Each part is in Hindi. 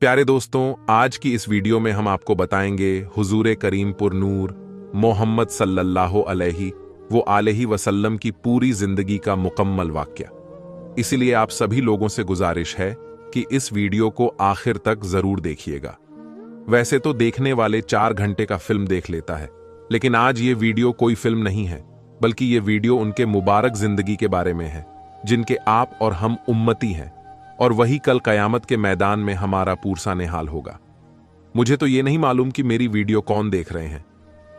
प्यारे दोस्तों, आज की इस वीडियो में हम आपको बताएंगे हुजूर करीम पुर नूर मोहम्मद सल्लल्लाहु अलैहि वसल्लम की पूरी जिंदगी का मुकम्मल वाक़या। इसीलिए आप सभी लोगों से गुजारिश है कि इस वीडियो को आखिर तक जरूर देखिएगा। वैसे तो देखने वाले 4 घंटे का फिल्म देख लेता है, लेकिन आज ये वीडियो कोई फिल्म नहीं है, बल्कि ये वीडियो उनके मुबारक जिंदगी के बारे में है, जिनके आप और हम उम्मती हैं, और वही कल कयामत के मैदान में हमारा पूरसा निहाल होगा। मुझे तो ये नहीं मालूम कि मेरी वीडियो कौन देख रहे हैं,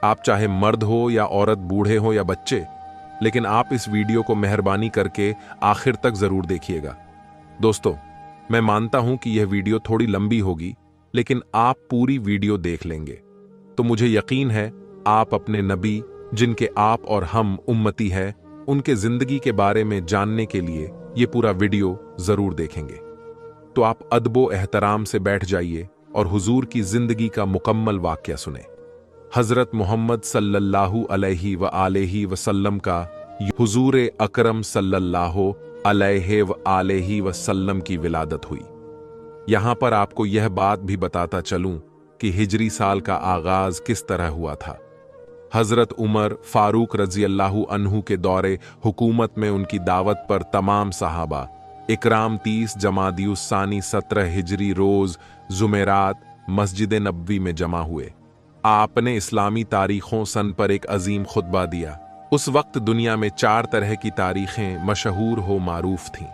आप चाहे मर्द हो या औरत, बूढ़े हो या बच्चे, लेकिन आप इस वीडियो को मेहरबानी करके आखिर तक जरूर देखिएगा। दोस्तों, मैं मानता हूं कि यह वीडियो थोड़ी लंबी होगी, लेकिन आप पूरी वीडियो देख लेंगे तो मुझे यकीन है आप अपने नबी, जिनके आप और हम उम्मती हैं, उनके जिंदगी के बारे में जानने के लिए ये पूरा वीडियो जरूर देखेंगे। तो आप अदबो एहतराम से बैठ जाइए और हुजूर की जिंदगी का मुकम्मल वाक़या सुने। हजरत मोहम्मद सल्लल्लाहु अलैहि वसल्लम का हुजूर अकरम सल्लल्लाहु अलैहि वसल्लम की विलादत हुई। यहां पर आपको यह बात भी बताता चलूं कि हिजरी साल का आगाज किस तरह हुआ था। हजरत उमर फारूक रज़ियल्लाहु अन्हु के दौरे हुकूमत में उनकी दावत पर तमाम सहाबा इकराम 30 जमादियुस्सानी 17 हिजरी रोज जुमेरात मस्जिद नबवी में जमा हुए। आपने इस्लामी तारीखों सन पर एक अजीम खुतबा दिया। उस वक्त दुनिया में 4 तरह की तारीखें मशहूर हो मारूफ थीं।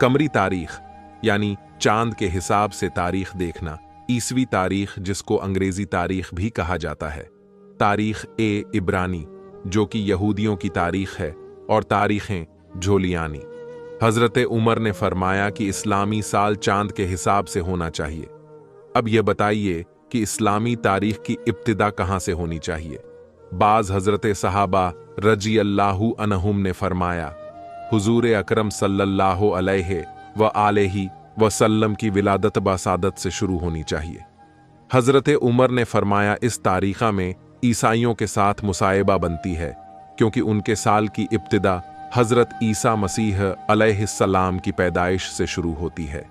कमरी तारीख यानी चांद के हिसाब से तारीख देखना, ईसवी तारीख जिसको अंग्रेजी तारीख भी कहा जाता है, तारीख ए इब्रानी जो कि यहूदियों की तारीख है, और तारीखें झोलियानी। हजरत उमर ने फरमाया कि इस्लामी साल चांद के हिसाब से होना चाहिए। अब यह बताइए कि इस्लामी तारीख की इब्तिदा कहां से होनी चाहिए। बाज हजरत सहाबा रज़ियल्लाहु अन्हुम ने फरमाया हुजूर अकरम सल्लल्लाहु अलैहि वसल्लम की विलादत बासादत से शुरू होनी चाहिए। हजरत उमर ने फरमाया इस तारीखा में ईसाइयों के साथ मुसाइबा बनती है, क्योंकि उनके साल की इब्तिदा हजरत ईसा मसीह अलैहिस्सलाम की पैदाइश से शुरू होती है।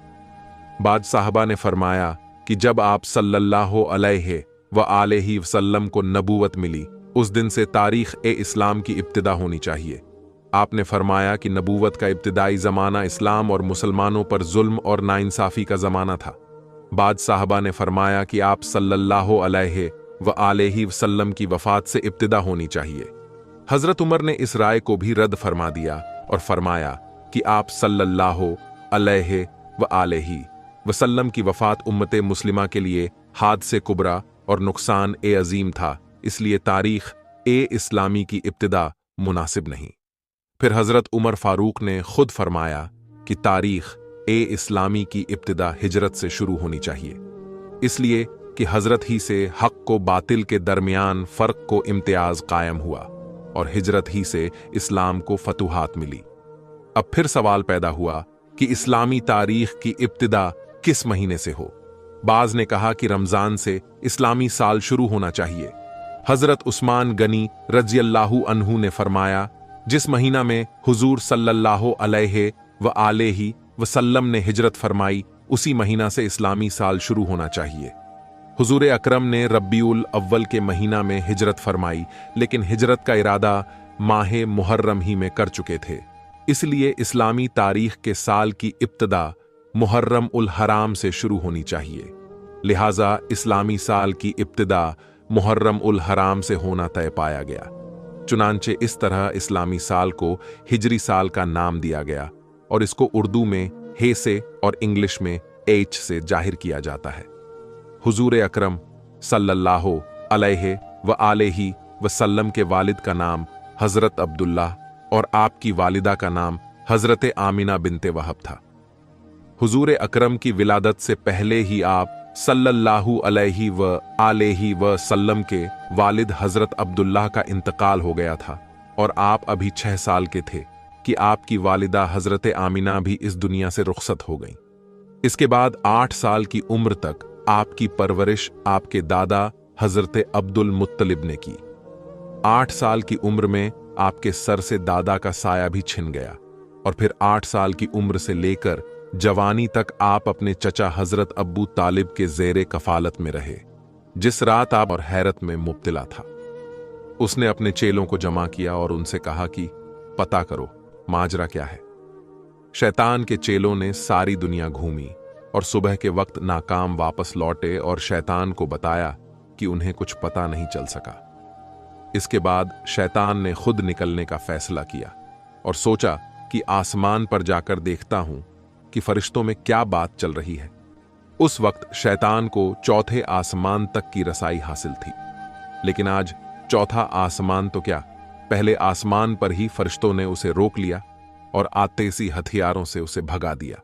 बाद साहबा ने फरमाया कि जब आप सल्लल्लाहु अलैहि वसल्लम को नबूवत मिली, उस दिन से तारीख ए इस्लाम की इब्तिदा होनी चाहिए। आपने फरमाया कि नबूवत का इब्तिदाई ज़माना इस्लाम और मुसलमानों पर जुल्म और नाइंसाफ़ी का ज़माना था। बाद साहबा ने फरमाया कि आप सल्लल्लाहु अलैहि वसल्लम की वफ़ात से इब्तिदा होनी चाहिए। हज़रत उमर ने इस राय को भी रद्द फरमा दिया और फरमाया कि आप सल्लल्लाहु अलैहि वसल्लम की वफ़ात उम्मत मुस्लिमा के लिए हादसे कुबरा और नुकसान ए अजीम था, इसलिए तारीख ए इस्लामी की इब्तिदा मुनासिब नहीं। फिर हज़रत उमर फारूक ने खुद फरमाया कि तारीख ए इस्लामी की इब्तिदा हिजरत से शुरू होनी चाहिए, इसलिए कि हजरत ही से हक को बातिल के दरमियान फर्क को इम्तियाज कायम हुआ और हिजरत ही से इस्लाम को फतुहात मिली। अब फिर सवाल पैदा हुआ कि इस्लामी तारीख की इब्तिदा किस महीने से हो। बाज ने कहा कि रमजान से इस्लामी साल शुरू होना चाहिए। हजरत उस्मान गनी रज़ियल्लाहु अन्हु ने फरमाया जिस महीना में हुजूर सल्लल्लाहु अलैहि वसल्लम ने हिजरत फरमाई, उसी महीना से इस्लामी साल शुरू होना चाहिए। हुजूर अकरम ने रब्बीउल अव्वल के महीना में हिजरत फरमाई, लेकिन हिजरत का इरादा माहे मुहर्रम ही में कर चुके थे, इसलिए इस्लामी तारीख के साल की इब्तिदा मुहर्रम उल हराम से शुरू होनी चाहिए। लिहाजा इस्लामी साल की इब्तिदा मुहर्रम उल हराम से होना तय पाया गया। चुनांचे इस तरह इस्लामी साल को हिजरी साल का नाम दिया गया और इसको उर्दू में हे से और इंग्लिश में एच से जाहिर किया जाता है। हुजूर अकरम सल्लल्लाहु अलैहि वसल्लम के वालिद का नाम हजरत अब्दुल्ला और आपकी वालिदा का नाम हजरत आमिना बिनते वहब था। हुजूर अकरम की विलादत से पहले ही आप सल्लल्लाहु अलैहि वसल्लम के वालिद हजरत अब्दुल्लाह का इंतकाल हो गया था और आप अभी 6 साल के थे कि आपकी वालिदा हजरत आमिना भी इस दुनिया से रुखसत हो गईं। इसके बाद 8 साल की उम्र तक आपकी परवरिश आपके दादा हजरत अब्दुल मुत्तलिब ने की। 8 साल की उम्र में आपके सर से दादा का साया भी छिन गया और फिर 8 साल की उम्र से लेकर जवानी तक आप अपने चचा हजरत अब्बू तालिब के ज़ेरे कफालत में रहे, जिस रात आप और हैरत में मुब्तला था। उसने अपने चेलों को जमा किया और उनसे कहा कि पता करो माजरा क्या है। शैतान के चेलों ने सारी दुनिया घूमी और सुबह के वक्त नाकाम वापस लौटे और शैतान को बताया कि उन्हें कुछ पता नहीं चल सका। इसके बाद शैतान ने खुद निकलने का फैसला किया और सोचा कि आसमान पर जाकर देखता हूं कि फरिश्तों में क्या बात चल रही है। उस वक्त शैतान को चौथे आसमान तक की रसाई हासिल थी, लेकिन आज चौथा आसमान तो क्या, पहले आसमान पर ही फरिश्तों ने उसे रोक लिया और आतेशी हथियारों से उसे भगा दिया।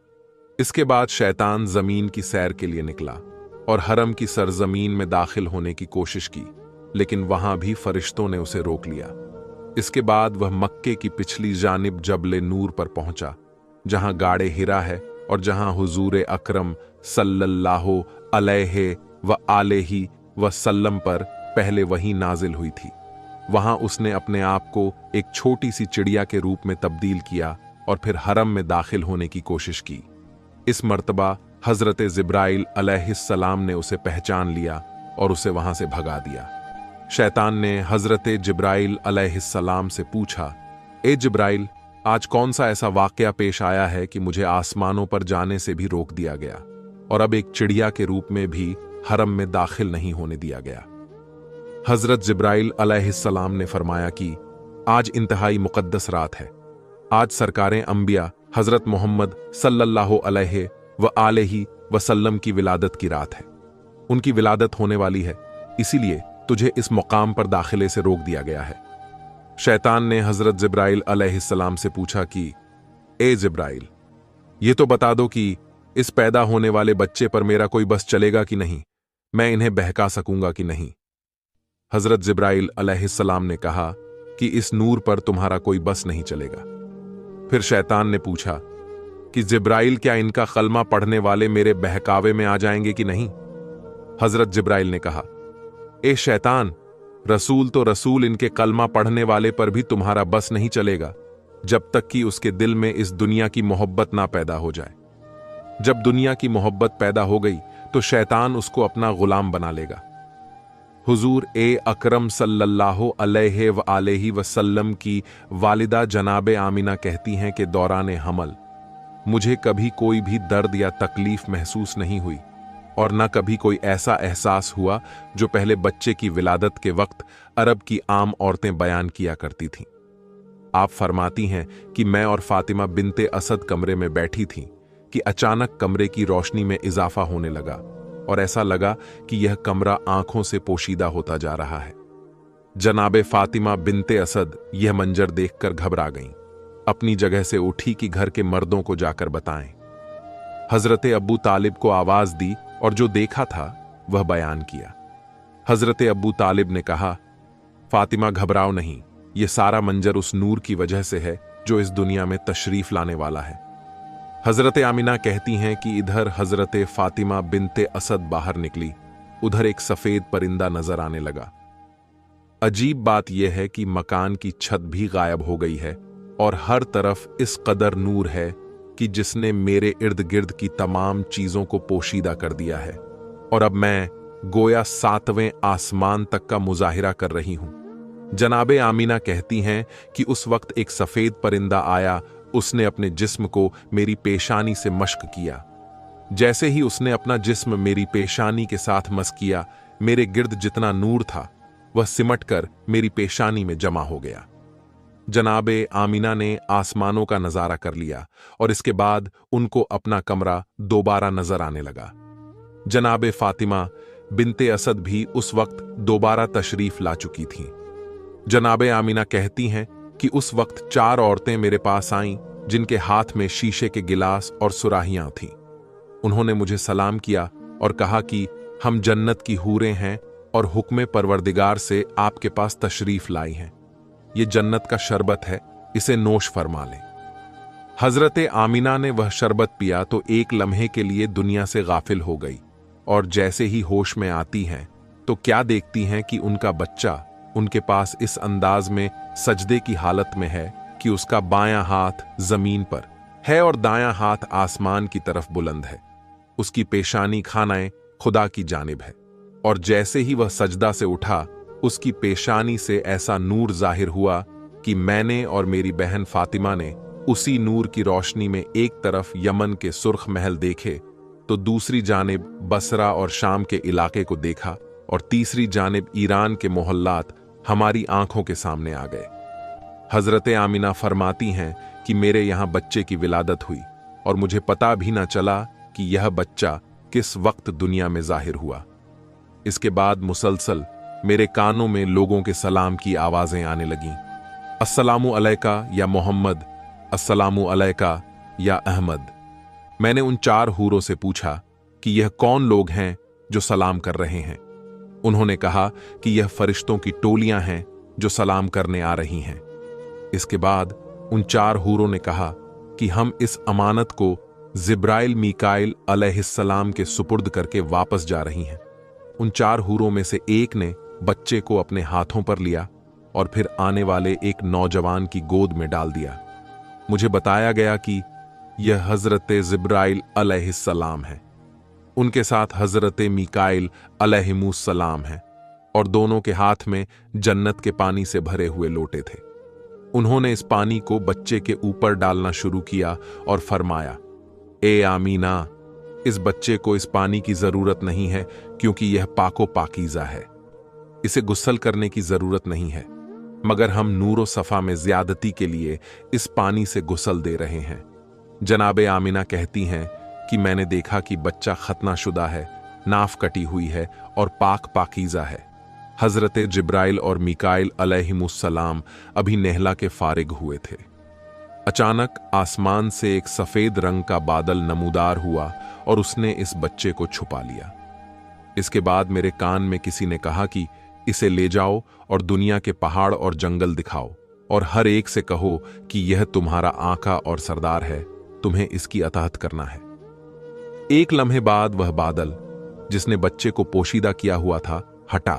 इसके बाद शैतान जमीन की सैर के लिए निकला और हरम की सरजमीन में दाखिल होने की कोशिश की, लेकिन वहां भी फरिश्तों ने उसे रोक लिया। इसके बाद वह मक्के की पिछली जानिब जबले नूर पर पहुंचा, जहां गाड़े हिरा है और जहां हुजूर अकरम सल्लल्लाहु अलैहि व आलिहि वसल्लम पर पहले वही नाजिल हुई थी। वहां उसने अपने आप को एक छोटी सी चिड़िया के रूप में तब्दील किया और फिर हरम में दाखिल होने की कोशिश की। इस मर्तबा हजरत जिब्राइल अलैहिस्सलाम ने उसे पहचान लिया और उसे वहां से भगा दिया। शैतान ने हजरत जिब्राइल अलैहिस्सलाम से पूछा, ए जिब्राइल, आज कौन सा ऐसा वाकया पेश आया है कि मुझे आसमानों पर जाने से भी रोक दिया गया और अब एक चिड़िया के रूप में भी हरम में दाखिल नहीं होने दिया गया। हजरत जिब्राइल अलैहिस्सलाम ने फरमाया कि आज इंतहाई मुकद्दस रात है। आज सरकारें अंबिया हजरत मोहम्मद सल्लल्लाहु अलैहि व आलिहि वसल्लम की विलादत की रात है। उनकी विलादत होने वाली है, इसीलिए तुझे इस मुकाम पर दाखिले से रोक दिया गया है। शैतान ने हजरत जिब्राइल अलैहिस्सलाम से पूछा कि ए जिब्राइल, ये तो बता दो कि इस पैदा होने वाले बच्चे पर मेरा कोई बस चलेगा कि नहीं, मैं इन्हें बहका सकूंगा कि नहीं। हजरत जिब्राइल अलैहिस्सलाम ने कहा कि इस नूर पर तुम्हारा कोई बस नहीं चलेगा। फिर शैतान ने पूछा कि जिब्राइल, क्या इनका कलमा पढ़ने वाले मेरे बहकावे में आ जाएंगे कि नहीं। हजरत जिब्राइल ने कहा, ए शैतान, रसूल तो रसूल, इनके कलमा पढ़ने वाले पर भी तुम्हारा बस नहीं चलेगा जब तक कि उसके दिल में इस दुनिया की मोहब्बत ना पैदा हो जाए। जब दुनिया की मोहब्बत पैदा हो गई तो शैतान उसको अपना गुलाम बना लेगा। हुजूर ए अकरम सल्लल्लाहु अलैहि व आलिहि वसल्लम की वालिदा जनाबे आमिना कहती हैं कि दौरान हमल मुझे कभी कोई भी दर्द या तकलीफ महसूस नहीं हुई और न कभी कोई ऐसा एहसास हुआ जो पहले बच्चे की विलादत के वक्त अरब की आम औरतें बयान किया करती थीं। आप फरमाती हैं कि मैं और फातिमा बिनते असद कमरे में बैठी थीं कि अचानक कमरे की रोशनी में इजाफा होने लगा और ऐसा लगा कि यह कमरा आंखों से पोशीदा होता जा रहा है। जनाबे फातिमा बिनते असद यह मंजर देखकर घबरा गईं। अपनी जगह से उठी कि घर के मर्दों को जाकर बताएं। हजरत अब्बू तालिब को आवाज दी और जो देखा था वह बयान किया। हजरत अब्बू तालिब ने कहा, फातिमा घबराओ नहीं, यह सारा मंजर उस नूर की वजह से है जो इस दुनिया में तशरीफ लाने वाला है। हजरत आमिना कहती हैं कि इधर हजरत फातिमा बिनते असद बाहर निकली, उधर एक सफेद परिंदा नजर आने लगा। अजीब बात यह है कि मकान की छत भी गायब हो गई है और हर तरफ इस कदर नूर है कि जिसने मेरे इर्द गिर्द की तमाम चीजों को पोशीदा कर दिया है और अब मैं गोया 7वें आसमान तक का मुजाहिरा कर रही हूं। जनाबे आमिना कहती हैं कि उस वक्त एक सफेद परिंदा आया, उसने अपने जिस्म को मेरी पेशानी से मश्क किया। जैसे ही उसने अपना जिस्म मेरी पेशानी के साथ मस किया, मेरे गिर्द जितना नूर था वह सिमटकर मेरी पेशानी में जमा हो गया। जनाबे आमिना ने आसमानों का नजारा कर लिया और इसके बाद उनको अपना कमरा दोबारा नजर आने लगा। जनाबे फातिमा बिनते असद भी उस वक्त दोबारा तशरीफ ला चुकी थीं। जनाबे आमिना कहती हैं कि उस वक्त 4 औरतें मेरे पास आईं जिनके हाथ में शीशे के गिलास और सुराहियां थीं। उन्होंने मुझे सलाम किया और कहा कि हम जन्नत की हूरें हैं और हुक्म परवरदिगार से आपके पास तशरीफ लाई हैं। ये जन्नत का शरबत है, इसे नोश फरमा लें। हजरत आमिना ने वह शरबत पिया तो एक लम्हे के लिए दुनिया से गाफिल हो गई और जैसे ही होश में आती हैं तो क्या देखती हैं कि उनका बच्चा उनके पास इस अंदाज में सजदे की हालत में है कि उसका बायां हाथ जमीन पर है और दायां हाथ आसमान की तरफ बुलंद है। उसकी पेशानी खानाए खुदा की जानिब है। और जैसे ही वह सजदा से उठा, उसकी पेशानी से ऐसा नूर जाहिर हुआ कि मैंने और मेरी बहन फातिमा ने उसी नूर की रोशनी में एक तरफ यमन के सुर्ख महल देखे तो दूसरी जानिब बसरा और शाम के इलाके को देखा और तीसरी जानिब ईरान के मोहल्लात हमारी आंखों के सामने आ गए। हजरत आमिना फरमाती हैं कि मेरे यहां बच्चे की विलादत हुई और मुझे पता भी ना चला कि यह बच्चा किस वक्त दुनिया में जाहिर हुआ। इसके बाद मुसलसल मेरे कानों में लोगों के सलाम की आवाजें आने लगीं। अस्सलामु अलैका या मोहम्मद, अस्सलामु अलैका या अहमद। मैंने उन 4 हूरों से पूछा कि यह कौन लोग हैं जो सलाम कर रहे हैं। उन्होंने कहा कि यह फरिश्तों की टोलियां हैं जो सलाम करने आ रही हैं। इसके बाद उन 4 हूरों ने कहा कि हम इस अमानत को जिब्राइल मीकाइल अलैहिस्सलाम के सुपुर्द करके वापस जा रही हैं। उन 4 हूरों में से एक ने बच्चे को अपने हाथों पर लिया और फिर आने वाले एक नौजवान की गोद में डाल दिया। मुझे बताया गया कि यह हजरत जिब्राइल अलैहिस्सलाम है। उनके साथ हजरत मीकाइल अलैहिमुस्सलाम है और दोनों के हाथ में जन्नत के पानी से भरे हुए लोटे थे। उन्होंने इस पानी को बच्चे के ऊपर डालना शुरू किया और फरमाया, ए आमीना, इस बच्चे को इस पानी की जरूरत नहीं है क्योंकि यह पाको पाकीज़ा है। इसे गुस्ल करने की जरूरत नहीं है, मगर हम नूरो सफा में ज्यादती के लिए इस पानी से गुस्ल दे रहे हैं। जनाबे आमिना कहती हैं कि मैंने देखा कि बच्चा खतनाशुदा है, नाफ कटी हुई है और पाक पाकीज़ा है। हजरत जिब्राइल और मीकाइल अलैहिमुस्सलाम अभी नेहला के फारिग हुए थे। अचानक आसमान से एक सफेद रंग का बादल नमूदार हुआ और उसने इस बच्चे को छुपा लिया। इसके बाद मेरे कान में किसी ने कहा कि इसे ले जाओ और दुनिया के पहाड़ और जंगल दिखाओ और हर एक से कहो कि यह तुम्हारा आका और सरदार है, तुम्हें इसकी अताअत करना है। एक लम्हे बाद वह बादल जिसने बच्चे को पोशीदा किया हुआ था हटा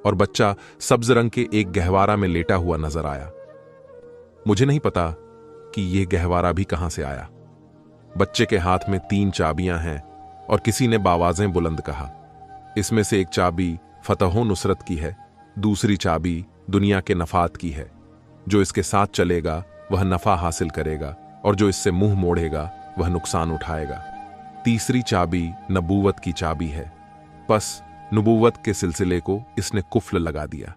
और बच्चा सब्ज रंग के एक गहवारा में लेटा हुआ नजर आया। मुझे नहीं पता कि यह गहवारा भी कहां से आया। बच्चे के हाथ में 3 चाबियां हैं और किसी ने बावाजें बुलंद कहा, इसमें से एक चाबी फतहो नुसरत की है, दूसरी चाबी दुनिया के नफात की है। जो इसके साथ चलेगा वह नफा हासिल करेगा और जो इससे मुंह मोड़ेगा वह नुकसान उठाएगा। तीसरी चाबी नबूवत की चाबी है। बस नबूवत के सिलसिले को इसने कुफ्ल लगा दिया।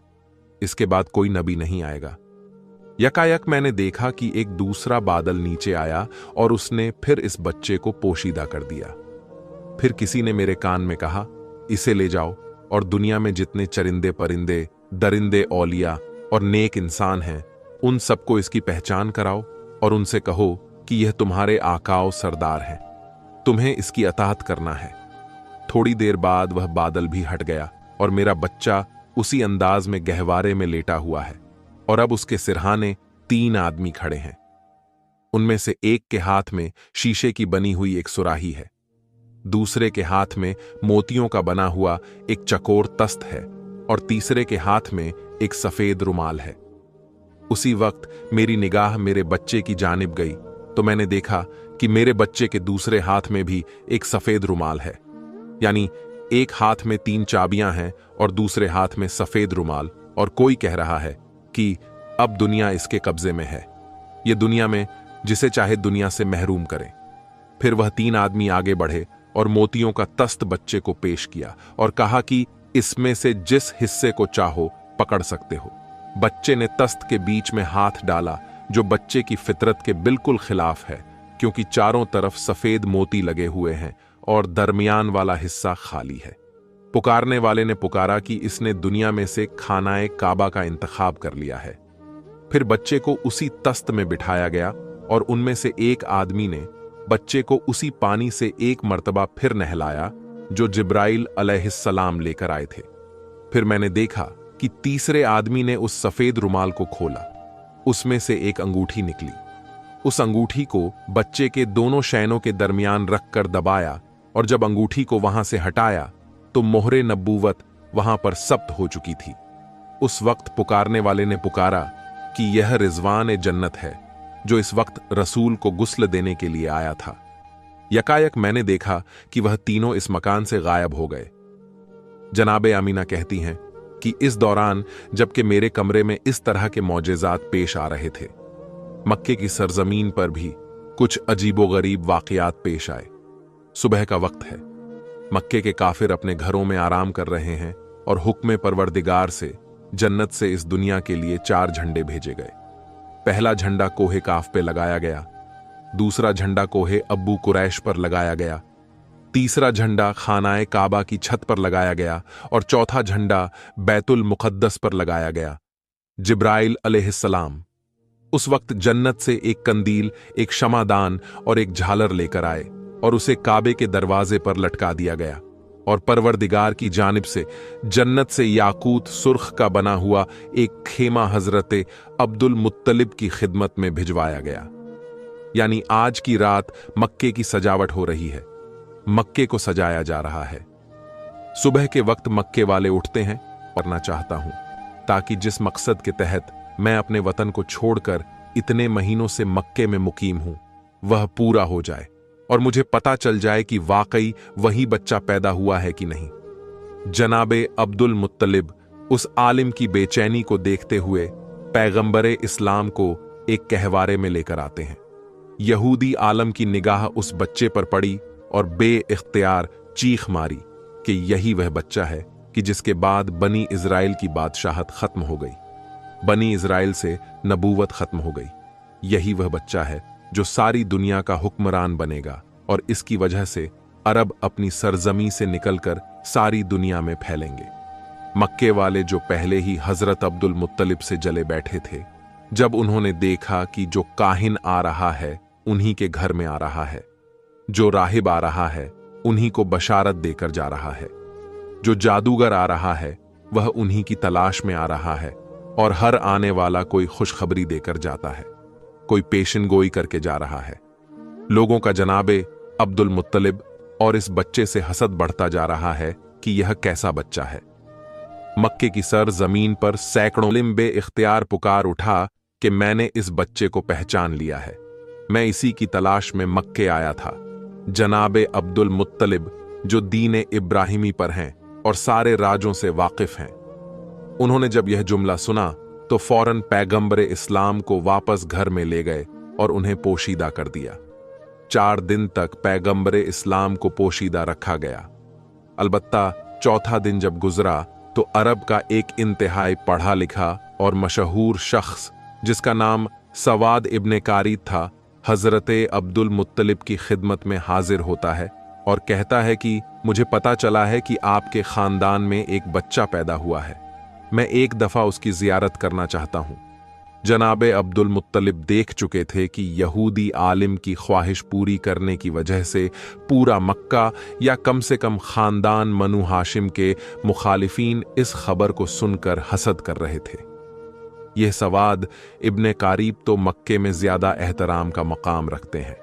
इसके बाद कोई नबी नहीं आएगा। यकायक मैंने देखा कि एक दूसरा बादल नीचे आया और उसने फिर इस बच्चे को पोशीदा कर दिया। फिर किसी ने मेरे कान में कहा, इसे ले जाओ और दुनिया में जितने चरिंदे परिंदे, दरिंदे, औलिया और नेक इंसान हैं, उन सबको इसकी पहचान कराओ और उनसे कहो कि यह तुम्हारे आकाओ सरदार है, तुम्हें इसकी अताअत करना है। थोड़ी देर बाद वह बादल भी हट गया और मेरा बच्चा उसी अंदाज में गहवारे में लेटा हुआ है और अब उसके सिरहाने 3 आदमी खड़े हैं। उनमें से एक के हाथ में शीशे की बनी हुई एक सुराही है, दूसरे के हाथ में मोतियों का बना हुआ एक चकोर तस्त है और तीसरे के हाथ में एक सफेद रुमाल है। उसी वक्त मेरी निगाह मेरे बच्चे की जानिब गई तो मैंने देखा कि मेरे बच्चे के दूसरे हाथ में भी एक सफेद रुमाल है। यानी एक हाथ में 3 चाबियां हैं और दूसरे हाथ में सफेद रुमाल, और कोई कह रहा है कि अब दुनिया इसके कब्जे में है, ये दुनिया में जिसे चाहे दुनिया से महरूम करें। फिर वह 3 आदमी आगे बढ़े और मोतियों का तस्त बच्चे को पेश किया और कहा कि इसमें से जिस हिस्से को चाहो पकड़ सकते हो। बच्चे ने तस्त के बीच में हाथ डाला, जो बच्चे की फितरत के बिल्कुल खिलाफ है, क्योंकि चारों तरफ सफेद मोती लगे हुए हैं और दरमियान वाला हिस्सा खाली है। पुकारने वाले ने पुकारा कि इसने दुनिया में से खानाए काबा का इंतखाब कर लिया है। फिर बच्चे को उसी तस्त में बिठाया गया और उनमें से एक आदमी ने बच्चे को उसी पानी से एक मर्तबा फिर नहलाया जो जिब्राइल अलैहिस्सलाम लेकर आए थे। फिर मैंने देखा कि तीसरे आदमी ने उस सफेद रुमाल को खोला, उसमें से एक अंगूठी निकली। उस अंगूठी को बच्चे के दोनों शैनों के दरमियान रखकर दबाया और जब अंगूठी को वहां से हटाया तो मोहरे नबूवत वहां पर सब्त हो चुकी थी। उस वक्त पुकारने वाले ने पुकारा कि यह रिजवान जन्नत है जो इस वक्त रसूल को गुस्ल देने के लिए आया था। यकायक मैंने देखा कि वह तीनों इस मकान से गायब हो गए। जनाबे आमीना कहती हैं कि इस दौरान जबकि मेरे कमरे में इस तरह के मौजेज़ात पेश आ रहे थे, मक्के की सरजमीन पर भी कुछ अजीबोगरीब वाकयात पेश आए। सुबह का वक्त है, मक्के के काफिर अपने घरों में आराम कर रहे हैं और हुक्म परवरदिगार से जन्नत से इस दुनिया के लिए 4 झंडे भेजे गए। पहला झंडा कोहे काफ पे लगाया गया, दूसरा झंडा कोहे अब्बू कुरैश पर लगाया गया, तीसरा झंडा खानाए काबा की छत पर लगाया गया और चौथा झंडा बैतुल मुक़द्दस पर लगाया गया। जिब्राइल अलैहिस्सलाम उस वक्त जन्नत से एक कंदील, एक शमादान और एक झालर लेकर आए और उसे काबे के दरवाजे पर लटका दिया गया और परवरदिगार की जानिब से जन्नत से याकूत सुर्ख का बना हुआ एक खेमा हजरत अब्दुल मुत्तलिब की खिदमत में भिजवाया गया। यानी आज की रात मक्के की सजावट हो रही है, मक्के को सजाया जा रहा है। सुबह के वक्त मक्के वाले उठते हैं, करना चाहता हूं ताकि जिस मकसद के तहत मैं अपने वतन को छोड़कर इतने महीनों से मक्के में मुकीम हूं वह पूरा हो जाए और मुझे पता चल जाए कि वाकई वही बच्चा पैदा हुआ है कि नहीं। जनाबे अब्दुल मुत्तलिब उस आलिम की बेचैनी को देखते हुए पैगंबरे इस्लाम को एक कहवारे में लेकर आते हैं। यहूदी आलम की निगाह उस बच्चे पर पड़ी और बे-इख्तियार चीख मारी कि यही वह बच्चा है कि जिसके बाद बनी इज़राइल की बादशाहत खत्म हो गई, बनी इज़राइल से नबूवत खत्म हो गई। यही वह बच्चा है जो सारी दुनिया का हुक्मरान बनेगा और इसकी वजह से अरब अपनी सरजमी से निकलकर सारी दुनिया में फैलेंगे। मक्के वाले जो पहले ही हजरत अब्दुल मुत्तलिब से जले बैठे थे, जब उन्होंने देखा कि जो काहिन आ रहा है उन्हीं के घर में आ रहा है, जो राहिब आ रहा है उन्हीं को बशारत देकर जा रहा है, जो जादूगर आ रहा है वह उन्हीं की तलाश में आ रहा है और हर आने वाला कोई खुशखबरी देकर जाता है, कोई पेशन गोई करके जा रहा है। लोगों का जनाबे अब्दुल मुत्तलिब और इस बच्चे से हसद बढ़ता जा रहा है कि यह कैसा बच्चा है। मक्के की सर जमीन पर सैकड़ों लिम्बे इख्तियार पुकार उठा कि मैंने इस बच्चे को पहचान लिया है, मैं इसी की तलाश में मक्के आया था। जनाबे अब्दुल मुत्तलिब जो दीन इब्राहिमी पर हैं और सारे राजों से वाकिफ हैं। उन्होंने जब यह जुमला सुना तो फौरन पैगंबरे इस्लाम को वापस घर में ले गए और उन्हें पोशीदा कर दिया। 4 दिन तक पैगंबरे इस्लाम को पोशीदा रखा गया। अलबत्ता चौथा दिन जब गुजरा तो अरब का एक इंतहाई पढ़ा लिखा और मशहूर शख्स जिसका नाम सवाद इब्ने कारीद था, हजरत अब्दुल मुत्तलिब की खिदमत में हाजिर होता है और कहता है कि मुझे पता चला है कि आपके खानदान में एक बच्चा पैदा हुआ है, मैं एक दफा उसकी जियारत करना चाहता हूं। जनाबे अब्दुल मुत्तलिब देख चुके थे कि यहूदी आलिम की ख्वाहिश पूरी करने की वजह से पूरा मक्का या कम से कम खानदान बनु हाशिम के मुखालिफीन इस खबर को सुनकर हसद कर रहे थे। यह सवाद इब्ने कारीब तो मक्के में ज्यादा एहतराम का मकाम रखते हैं।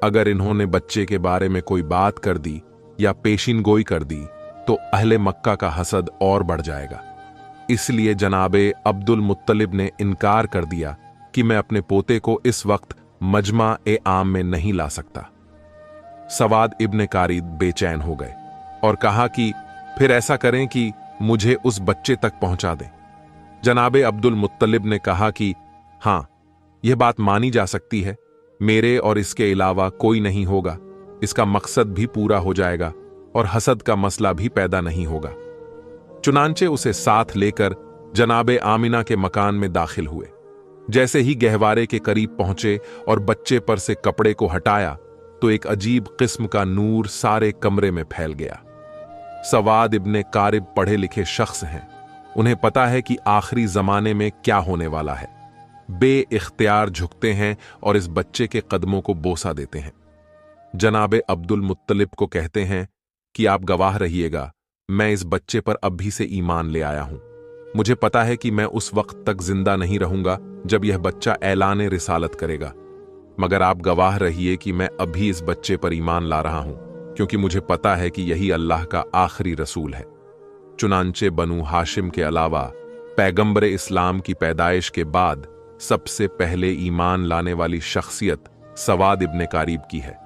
अगर इन्होंने बच्चे के बारे में कोई बात कर दी या पेशिन गोई कर दी तो अहले मक्का का हसद और बढ़ जाएगा। इसलिए जनाबे अब्दुल मुत्तलिब ने इनकार कर दिया कि मैं अपने पोते को इस वक्त मजमा ए आम में नहीं ला सकता। सवाद इब्ने कारीद बेचैन हो गए और कहा कि फिर ऐसा करें कि मुझे उस बच्चे तक पहुंचा दें। जनाबे अब्दुल मुत्तलिब ने कहा कि हां, यह बात मानी जा सकती है, मेरे और इसके अलावा कोई नहीं होगा, इसका मकसद भी पूरा हो जाएगा और हसद का मसला भी पैदा नहीं होगा। चुनांचे उसे साथ लेकर जनाबे आमिना के मकान में दाखिल हुए। जैसे ही गहवारे के करीब पहुंचे और बच्चे पर से कपड़े को हटाया तो एक अजीब किस्म का नूर सारे कमरे में फैल गया। सवाद इब्ने कारिब पढ़े लिखे शख्स हैं, उन्हें पता है कि आखिरी जमाने में क्या होने वाला है। बे-इख्तियार झुकते हैं और इस बच्चे के कदमों को बोसा देते हैं। जनाबे अब्दुल मुत्तलिब को कहते हैं कि आप गवाह रहिएगा, मैं इस बच्चे पर अभी से ईमान ले आया हूं। मुझे पता है कि मैं उस वक्त तक जिंदा नहीं रहूंगा जब यह बच्चा ऐलान रिसालत करेगा, मगर आप गवाह रहिए कि मैं अभी इस बच्चे पर ईमान ला रहा हूं, क्योंकि मुझे पता है कि यही अल्लाह का आखिरी रसूल है। चुनांचे बनु हाशिम के अलावा पैगंबरे इस्लाम की पैदाइश के बाद सबसे पहले ईमान लाने वाली शख्सियत सवाद इब्ने कारीब की है।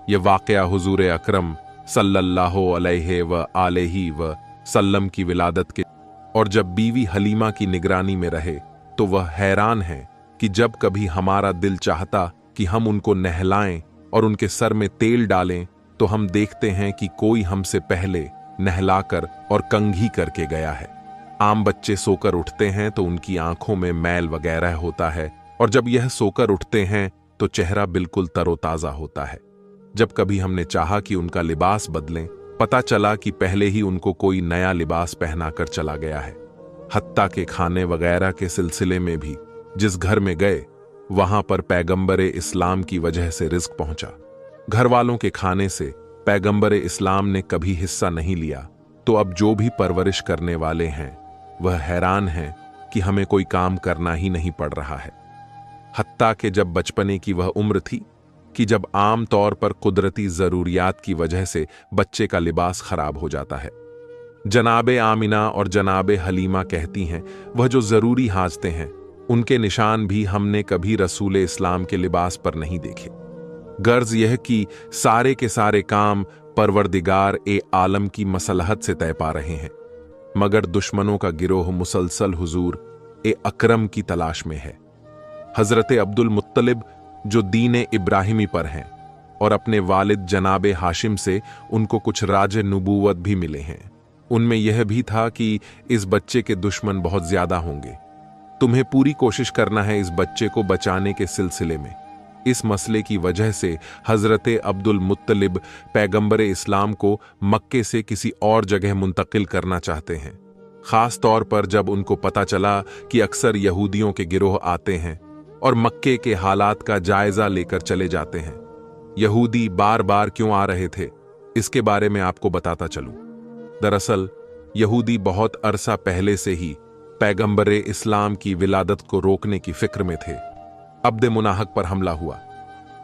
यह वाक़या हुजूर अकरम सल्लल्लाहु अलैहि व आलिहि व सल्लम की विलादत के और जब बीवी हलीमा की निगरानी में रहे तो वह हैरान है कि जब कभी हमारा दिल चाहता कि हम उनको नहलाएं और उनके सर में तेल डालें तो हम देखते हैं कि कोई हमसे पहले नहलाकर और कंघी करके गया है। आम बच्चे सोकर उठते हैं तो उनकी आंखों में मैल वगैरह होता है और जब यह सोकर उठते हैं तो चेहरा बिल्कुल तरोताजा होता है। जब कभी हमने चाहा कि उनका लिबास बदलें, पता चला कि पहले ही उनको कोई नया लिबास पहनाकर चला गया है। हत्ता के खाने वगैरह के सिलसिले में भी जिस घर में गए वहां पर पैगंबरे इस्लाम की वजह से रिज्क पहुंचा। घर वालों के खाने से पैगंबरे इस्लाम ने कभी हिस्सा नहीं लिया, तो अब जो भी परवरिश करने वाले हैं वह हैरान हैं कि हमें कोई काम करना ही नहीं पड़ रहा है। हत्ता के जब बचपने की वह उम्र थी कि जब आम तौर पर कुदरती जरूरियात की वजह से बच्चे का लिबास खराब हो जाता है। जनाबे आमिना और जनाबे हलीमा कहती हैं वह जो जरूरी हाजते हैं उनके निशान भी हमने कभी रसूल इस्लाम के लिबास पर नहीं देखे। गर्ज यह कि सारे के सारे काम परवरदिगार ए आलम की मसलहत से तय पा रहे हैं, मगर दुश्मनों का गिरोह मुसलसल हुजूर ए अकरम की तलाश में है। हजरत अब्दुल मुत्तलिब जो दीन इब्राहिमी पर हैं और अपने वालिद जनाबे हाशिम से उनको कुछ राज नबूवत भी मिले हैं, उनमें यह भी था कि इस बच्चे के दुश्मन बहुत ज्यादा होंगे। तुम्हें पूरी कोशिश करना है इस बच्चे को बचाने के सिलसिले में। इस मसले की वजह से हजरत अब्दुल मुत्तलिब पैगंबरे इस्लाम को मक्के से किसी और जगह मुंतकिल करना चाहते हैं। खास तौर पर जब उनको पता चला कि अक्सर यहूदियों के गिरोह आते हैं और मक्के के हालात का जायजा लेकर चले जाते हैं। यहूदी बार बार क्यों आ रहे थे, इसके बारे में आपको बताता चलूं। दरअसल यहूदी बहुत अरसा पहले से ही पैगंबरे इस्लाम की विलादत को रोकने की फिक्र में थे। अब्द मुनाहक पर हमला हुआ,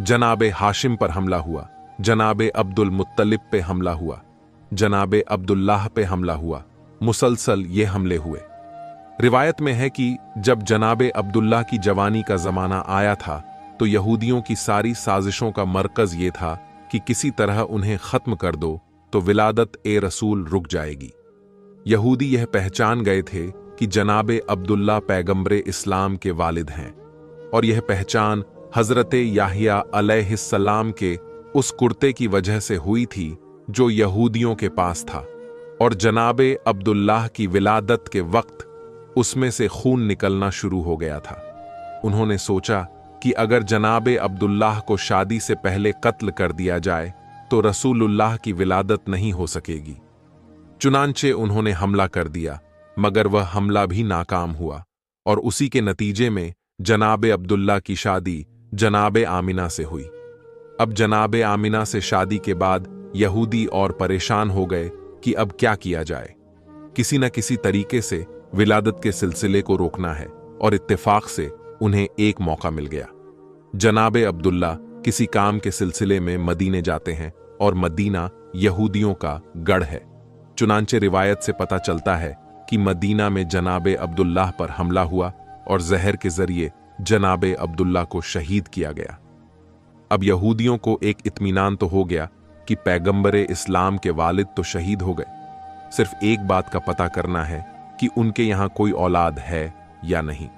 जनाबे हाशिम पर हमला हुआ, जनाबे अब्दुल मुत्तलिब पे हमला हुआ, जनाबे अब्दुल्लाह पे हमला हुआ, मुसलसल ये हमले हुए। रिवायत में है कि जब जनाबे अब्दुल्लाह की जवानी का जमाना आया था तो यहूदियों की सारी साजिशों का मरकज ये था कि किसी तरह उन्हें खत्म कर दो तो विलादत ए रसूल रुक जाएगी। यहूदी यह पहचान गए थे कि जनाबे अब्दुल्ला पैगंबरे इस्लाम के वालिद हैं और यह पहचान हजरत याहिया अलैहिस्सलाम के उस कुर्ते की वजह से हुई थी जो यहूदियों के पास था, और जनाबे अब्दुल्लाह की विलादत के वक्त उसमें से खून निकलना शुरू हो गया था। उन्होंने सोचा कि अगर जनाबे अब्दुल्लाह को शादी से पहले कत्ल कर दिया जाए तो रसूलुल्लाह की विलादत नहीं हो सकेगी। चुनांचे उन्होंने हमला कर दिया, मगर वह हमला भी नाकाम हुआ और उसी के नतीजे में जनाबे अब्दुल्ला की शादी जनाबे आमिना से हुई। अब जनाबे आमिना से शादी के बाद यहूदी और परेशान हो गए कि अब क्या किया जाए। किसी न किसी तरीके से विलादत के सिलसिले को रोकना है और इत्तेफाक से उन्हें एक मौका मिल गया। जनाबे अब्दुल्ला किसी काम के सिलसिले में मदीने जाते हैं और मदीना यहूदियों का गढ़ है। चुनांचे रिवायत से पता चलता है कि मदीना में जनाबे अब्दुल्लाह पर हमला हुआ और जहर के जरिए जनाबे अब्दुल्ला को शहीद किया गया। अब यहूदियों को एक इत्मीनान तो हो गया कि पैगंबरे इस्लाम के वालिद तो शहीद हो गए। सिर्फ एक बात का पता करना है कि उनके यहां कोई औलाद है या नहीं।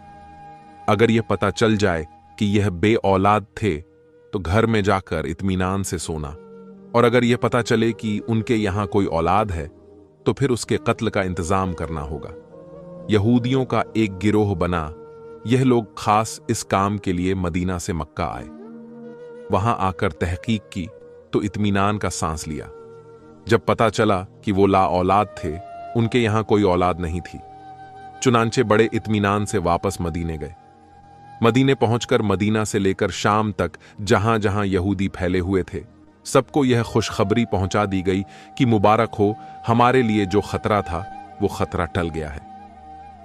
अगर यह पता चल जाए कि यह बे औलाद थे तो घर में जाकर इत्मीनान से सोना, और अगर यह पता चले कि उनके यहां कोई औलाद है तो फिर उसके कत्ल का इंतजाम करना होगा। यहूदियों का एक गिरोह बना। यह लोग खास इस काम के लिए मदीना से मक्का आए। वहां आकर तहकीक की तो इत्मीनान का सांस लिया। जब पता चला कि वो ला औलाद थे, उनके यहां कोई औलाद नहीं थी, चुनांचे बड़े इत्मीनान से वापस मदीने गए। मदीने पहुंचकर मदीना से लेकर शाम तक जहां जहां यहूदी फैले हुए थे सबको यह खुशखबरी पहुंचा दी गई कि मुबारक हो, हमारे लिए जो खतरा था वो खतरा टल गया है।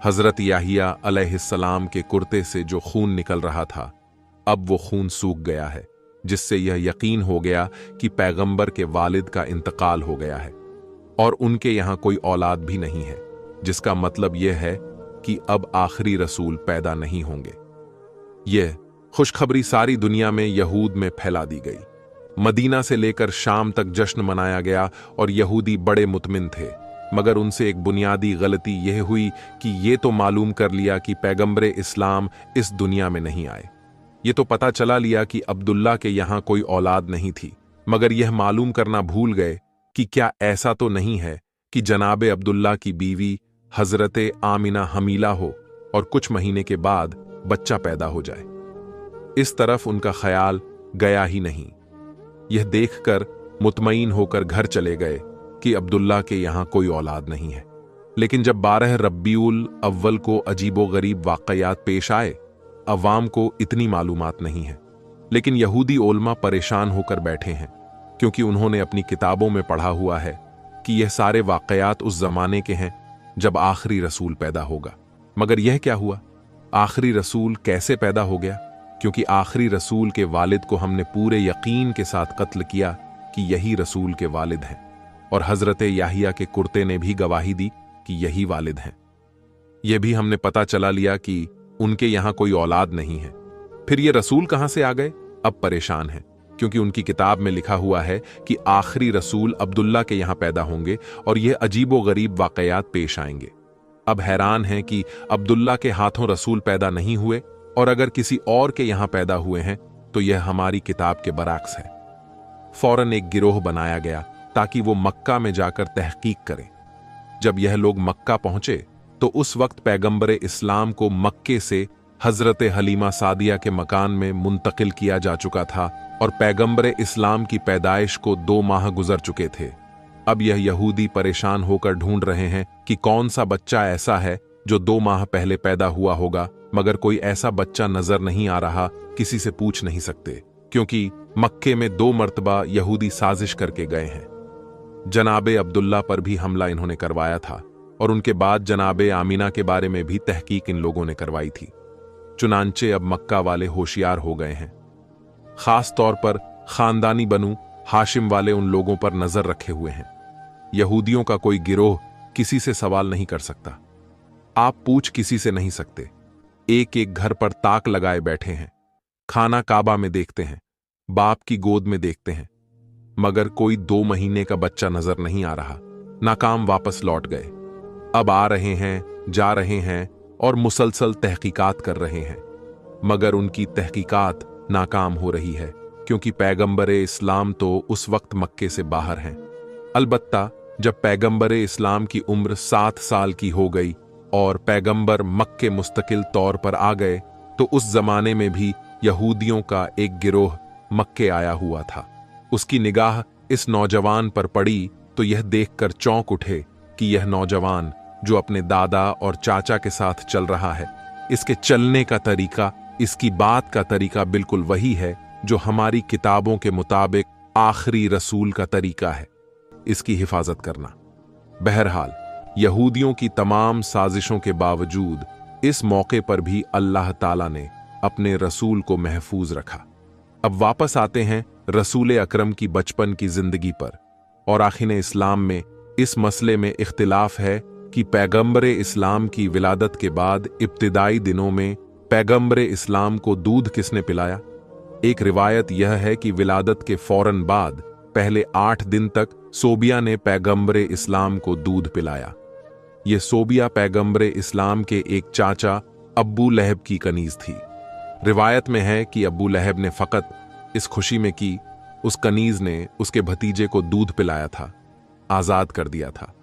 हजरत याहिया अलैहिस्सलाम के कुर्ते से जो खून निकल रहा था अब वो खून सूख गया है, जिससे यह यकीन हो गया कि पैगंबर के वालिद का इंतकाल हो गया है और उनके यहां कोई औलाद भी नहीं है, जिसका मतलब यह है कि अब आखिरी रसूल पैदा नहीं होंगे। यह खुशखबरी सारी दुनिया में यहूद में फैला दी गई। मदीना से लेकर शाम तक जश्न मनाया गया और यहूदी बड़े मुतमिन थे, मगर उनसे एक बुनियादी गलती यह हुई कि ये तो मालूम कर लिया कि पैगंबरे इस्लाम इस दुनिया में नहीं आए। ये तो पता चला लिया कि अब्दुल्ला के यहाँ कोई औलाद नहीं थी, मगर यह मालूम करना भूल गए कि क्या ऐसा तो नहीं है कि जनाबे अब्दुल्ला की बीवी हजरते आमिना हमीला हो और कुछ महीने के बाद बच्चा पैदा हो जाए। इस तरफ उनका ख्याल गया ही नहीं। यह देखकर मुतमईन होकर घर चले गए कि अब्दुल्ला के यहाँ कोई औलाद नहीं है। लेकिन जब 12 रब्बीउल अव्वल को अजीबो गरीब वाक़यात पेश आए, अवाम को इतनी मालूमात नहीं है, लेकिन यहूदी ओलमा परेशान होकर बैठे हैं, क्योंकि उन्होंने अपनी किताबों में पढ़ा हुआ है कि यह सारे वाक़यात उस जमाने के हैं जब आखिरी रसूल पैदा होगा। मगर यह क्या हुआ? आखिरी रसूल कैसे पैदा हो गया? क्योंकि आखिरी रसूल के वालिद को हमने पूरे यकीन के साथ कत्ल किया कि यही रसूल के वालिद हैं, और हजरत याहिया के कुर्ते ने भी गवाही दी कि यही वालिद हैं। यह भी हमने पता चला लिया कि उनके यहां कोई औलाद नहीं है। फिर ये रसूल कहां से आ गए? अब परेशान हैं, क्योंकि उनकी किताब में लिखा हुआ है कि आखिरी रसूल अब्दुल्ला के यहां पैदा होंगे और यह अजीबो गरीब वाकयात पेश आएंगे। अब हैरान हैं कि अब्दुल्ला के हाथों रसूल पैदा नहीं हुए, और अगर किसी और के यहां पैदा हुए हैं तो यह हमारी किताब के बरअक्स है। फौरन एक गिरोह बनाया गया ताकि वो मक्का में जाकर तहकीक करें। जब यह लोग मक्का पहुंचे तो उस वक्त पैगंबरे इस्लाम को मक्के से हजरत हलीमा सादिया के मकान में मुंतकिल किया जा चुका था, और पैगंबरे इस्लाम की पैदाइश को 2 माह गुजर चुके थे। अब यह यहूदी परेशान होकर ढूंढ रहे हैं कि कौन सा बच्चा ऐसा है जो 2 माह पहले पैदा हुआ होगा, मगर कोई ऐसा बच्चा नजर नहीं आ रहा। किसी से पूछ नहीं सकते, क्योंकि मक्के में 2 मर्तबा यहूदी साजिश करके गए हैं। जनाबे अब्दुल्ला पर भी हमला इन्होंने करवाया था, और उनके बाद जनाबे आमिना के बारे में भी तहकीक इन लोगों ने करवाई थी। चुनांचे अब मक्का वाले होशियार हो गए हैं। खास तौर पर खानदानी बनु हाशिम वाले उन लोगों पर नजर रखे हुए हैं। यहूदियों का कोई गिरोह किसी से सवाल नहीं कर सकता। आप पूछ किसी से नहीं सकते। एक एक घर पर ताक लगाए बैठे हैं। खाना काबा में देखते हैं, बाप की गोद में देखते हैं, मगर कोई 2 महीने का बच्चा नजर नहीं आ रहा। नाकाम वापस लौट गए। अब आ रहे हैं, जा रहे हैं और मुसलसल तहकीकात कर रहे हैं, मगर उनकी तहकीकात नाकाम हो रही है, क्योंकि पैगंबरे इस्लाम तो उस वक्त मक्के से बाहर हैं। अलबत्ता जब पैगंबरे इस्लाम की उम्र 7 साल की हो गई और पैगंबर मक्के मुस्तकिल तौर पर आ गए, तो उस जमाने में भी यहूदियों का एक गिरोह मक्के आया हुआ था। उसकी निगाह इस नौजवान पर पड़ी तो यह देखकर चौंक उठे कि यह नौजवान जो अपने दादा और चाचा के साथ चल रहा है, इसके चलने का तरीका, इसकी बात का तरीका बिल्कुल वही है जो हमारी किताबों के मुताबिक आखिरी रसूल का तरीका है। इसकी हिफाजत करना। बहरहाल यहूदियों की तमाम साजिशों के बावजूद इस मौके पर भी अल्लाह ताला ने अपने रसूल को महफूज रखा। अब वापस आते हैं रसूल अकरम की बचपन की जिंदगी पर। और आखिर इस्लाम में इस मसले में इख्तिलाफ है कि पैगंबरे इस्लाम की विलादत के बाद इब्तिदाई दिनों में पैगंबरे इस्लाम को दूध किसने पिलाया। एक रिवायत यह है कि विलादत के फौरन बाद पहले 8 दिन तक सोबिया ने पैगंबरे इस्लाम को दूध पिलाया। यह सोबिया पैगंबरे इस्लाम के एक चाचा अब्बू लहब की कनीज थी। रिवायत में है कि अब्बू लहब ने फकत इस खुशी में कि उस कनीज ने उसके भतीजे को दूध पिलाया था, आजाद कर दिया था।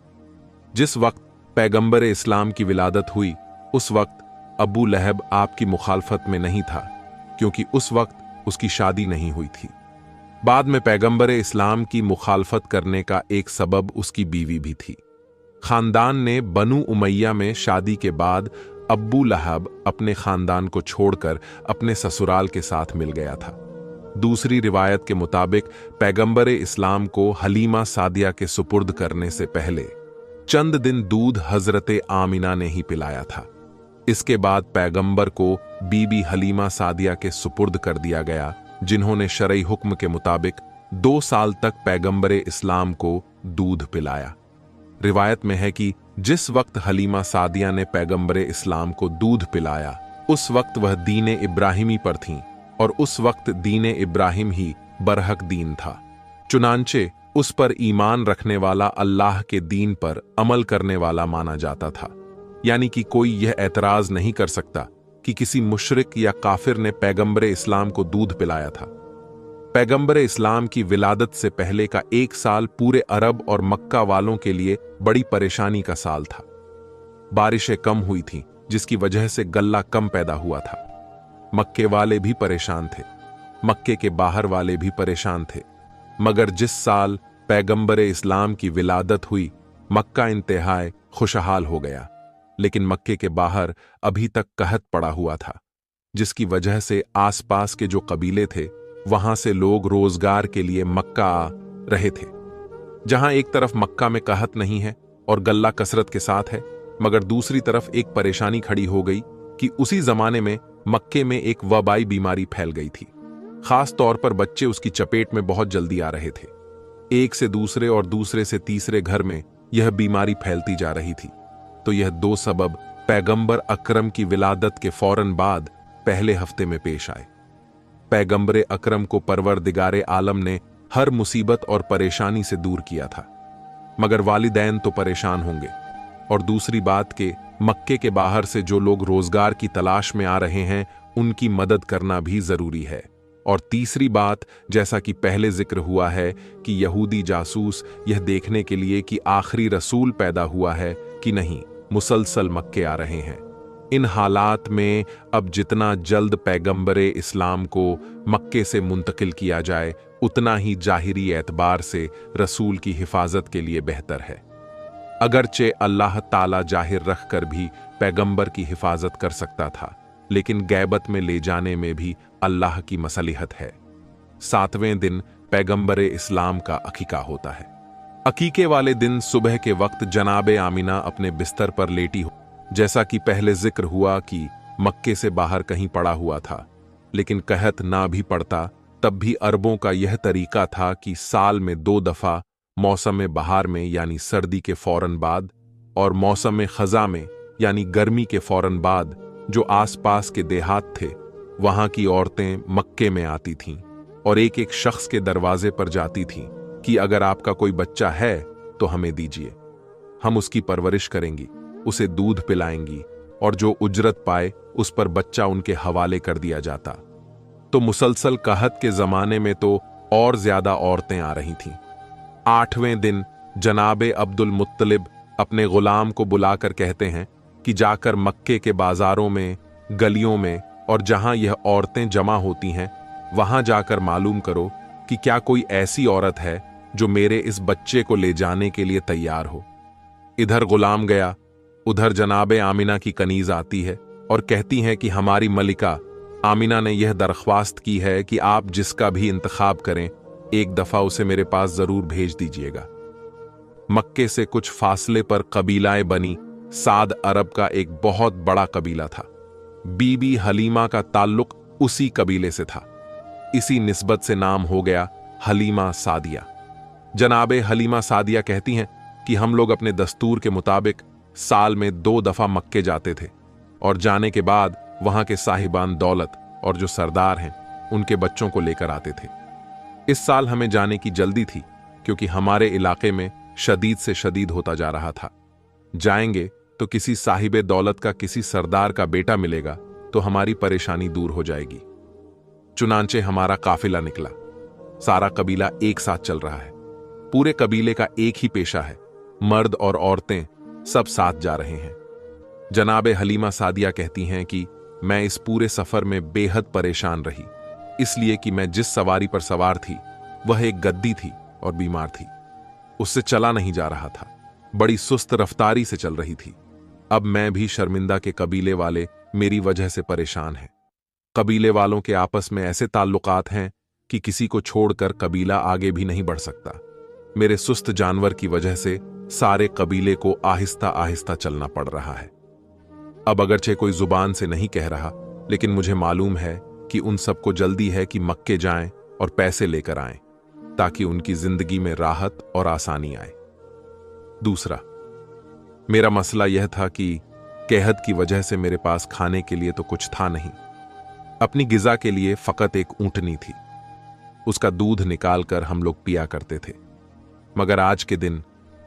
जिस वक्त पैगंबरे इस्लाम की विलादत हुई उस वक्त अब्बू लहब आपकी मुखालफत में नहीं था, क्योंकि उस वक्त उसकी शादी नहीं हुई थी। बाद में पैगंबरे इस्लाम की मुखालफत करने का एक सबब उसकी बीवी भी थी। खानदान ने बनु उमैया में शादी के बाद अब्बू लहब अपने खानदान को छोड़कर अपने ससुराल के साथ मिल गया था। दूसरी रिवायत के मुताबिक पैगंबरे इस्लाम को हलीमा सादिया के सुपुर्द करने से पहले चंद दिन दूध हजरते आमिना ने ही पिलाया था। इसके बाद पैगंबर को बीबी हलीमा सादिया के सुपुर्द कर दिया गया, जिन्होंने शरई हुक्म के मुताबिक 2 साल तक पैगंबरे इस्लाम को दूध पिलाया। रिवायत में है कि जिस वक्त हलीमा सादिया ने पैगंबरे इस्लाम को दूध पिलाया उस वक्त वह दीन इब्राहिमी पर थीं और उस वक्त दीन इब्राहिम ही बरहक दीन था। चुनांचे उस पर ईमान रखने वाला अल्लाह के दीन पर अमल करने वाला माना जाता था। यानी कि कोई यह एतराज नहीं कर सकता कि किसी मुशरिक या काफिर ने पैगंबर इस्लाम को दूध पिलाया था। पैगंबर इस्लाम की विलादत से पहले का 1 साल पूरे अरब और मक्का वालों के लिए बड़ी परेशानी का साल था। बारिशें कम हुई थीं, जिसकी वजह से गल्ला कम पैदा हुआ था। मक्के वाले भी परेशान थे, मक्के के बाहर वाले भी परेशान थे। मगर जिस साल पैगंबर इस्लाम की विलादत हुई, मक्का इंतहाई खुशहाल हो गया, लेकिन मक्के के बाहर अभी तक कहत पड़ा हुआ था, जिसकी वजह से आसपास के जो कबीले थे वहां से लोग रोजगार के लिए मक्का आ रहे थे। जहां एक तरफ मक्का में कहत नहीं है और गल्ला कसरत के साथ है, मगर दूसरी तरफ एक परेशानी खड़ी हो गई कि उसी जमाने में मक्के में एक वबाई बीमारी फैल गई थी। खास तौर पर बच्चे उसकी चपेट में बहुत जल्दी आ रहे थे। एक से दूसरे और दूसरे से तीसरे घर में यह बीमारी फैलती जा रही थी। तो यह 2 सबब पैगंबर अकरम की विलादत के फौरन बाद पहले हफ्ते में पेश आए। पैगंबर अकरम को परवरदिगारे आलम ने हर मुसीबत और परेशानी से दूर किया था, मगर वालिदैन तो परेशान होंगे। और दूसरी बात के मक्के के बाहर से जो लोग रोजगार की तलाश में आ रहे हैं, उनकी मदद करना भी जरूरी है। और तीसरी बात, जैसा कि पहले जिक्र हुआ है कि यहूदी जासूस यह देखने के लिए कि आखिरी रसूल पैदा हुआ है कि नहीं, मुसलसल मक्के आ रहे हैं। इन हालात में अब जितना जल्द पैगंबरे इस्लाम को मक्के से मुंतकिल किया जाए, उतना ही जाहिरी एतबार से रसूल की हिफाजत के लिए बेहतर है। अगरचे अल्लाह ताला जाहिर रख कर भी पैगंबर की हिफाजत कर सकता था, लेकिन गैबत में ले जाने में भी अल्लाह की मसलिहत है। 7वें दिन पैगंबरे इस्लाम का अकीका होता है। अकीके वाले दिन सुबह के वक्त जनाबे आमिना अपने बिस्तर पर लेटी हो। जैसा कि पहले जिक्र हुआ कि मक्के से बाहर कहीं पड़ा हुआ था, लेकिन कहत ना भी पड़ता तब भी अरबों का यह तरीका था कि साल में 2 दफा, मौसम बहार में यानी सर्दी के फौरन बाद और मौसम खज़ा में यानी गर्मी के फौरन बाद, जो आसपास के देहात थे वहां की औरतें मक्के में आती थीं और एक एक शख्स के दरवाजे पर जाती थीं कि अगर आपका कोई बच्चा है तो हमें दीजिए, हम उसकी परवरिश करेंगी, उसे दूध पिलाएंगी और जो उजरत पाए उस पर बच्चा उनके हवाले कर दिया जाता। तो मुसलसल कहत के जमाने में तो और ज्यादा औरतें आ रही थीं। 8वें दिन जनाबे अब्दुल मुत्तलिब अपने गुलाम को बुलाकर कहते हैं कि जाकर मक्के के बाजारों में, गलियों में और जहां यह औरतें जमा होती हैं, वहां जाकर मालूम करो कि क्या कोई ऐसी औरत है जो मेरे इस बच्चे को ले जाने के लिए तैयार हो। इधर गुलाम गया, उधर जनाबे आमिना की कनीज आती है और कहती हैं कि हमारी मलिका आमिना ने यह दरख्वास्त की है कि आप जिसका भी इंतखाब करें, एक दफा उसे मेरे पास जरूर भेज दीजिएगा। मक्के से कुछ फासले पर कबीलाए बनी साद अरब का एक बहुत बड़ा कबीला था। बीबी हलीमा का ताल्लुक उसी कबीले से था। इसी निस्बत से नाम हो गया हलीमा सादिया। जनाबे हलीमा सादिया कहती हैं कि हम लोग अपने दस्तूर के मुताबिक साल में 2 दफा मक्के जाते थे और जाने के बाद वहां के साहिबान दौलत और जो सरदार हैं उनके बच्चों को लेकर आते थे। इस साल हमें जाने की जल्दी थी क्योंकि हमारे इलाके में शदीद से शदीद होता जा रहा था। जाएंगे तो किसी साहिबे दौलत का किसी सरदार का बेटा मिलेगा तो हमारी परेशानी दूर हो जाएगी। चुनांचे हमारा काफिला निकला। सारा कबीला एक साथ चल रहा है। पूरे कबीले का एक ही पेशा है, मर्द और औरतें सब साथ जा रहे हैं। जनाबे हलीमा सादिया कहती हैं कि मैं इस पूरे सफर में बेहद परेशान रही, इसलिए कि मैं जिस सवारी पर सवार थी वह एक गद्दी थी और बीमार थी। उससे चला नहीं जा रहा था, बड़ी सुस्त रफ्तारी से चल रही थी। अब मैं भी शर्मिंदा के कबीले वाले मेरी वजह से परेशान हैं। कबीले वालों के आपस में ऐसे ताल्लुकात हैं कि किसी को छोड़कर कबीला आगे भी नहीं बढ़ सकता। मेरे सुस्त जानवर की वजह से सारे कबीले को आहिस्ता आहिस्ता चलना पड़ रहा है। अब अगरचे कोई जुबान से नहीं कह रहा, लेकिन मुझे मालूम है कि उन सबको जल्दी है कि मक्के जाएं और पैसे लेकर आएं ताकि उनकी जिंदगी में राहत और आसानी आए। दूसरा, मेरा मसला यह था कि कहत की वजह से मेरे पास खाने के लिए तो कुछ था नहीं। अपनी गिजा के लिए फकत एक ऊंटनी थी। उसका दूध निकालकर हम लोग पिया करते थे। मगर आज के दिन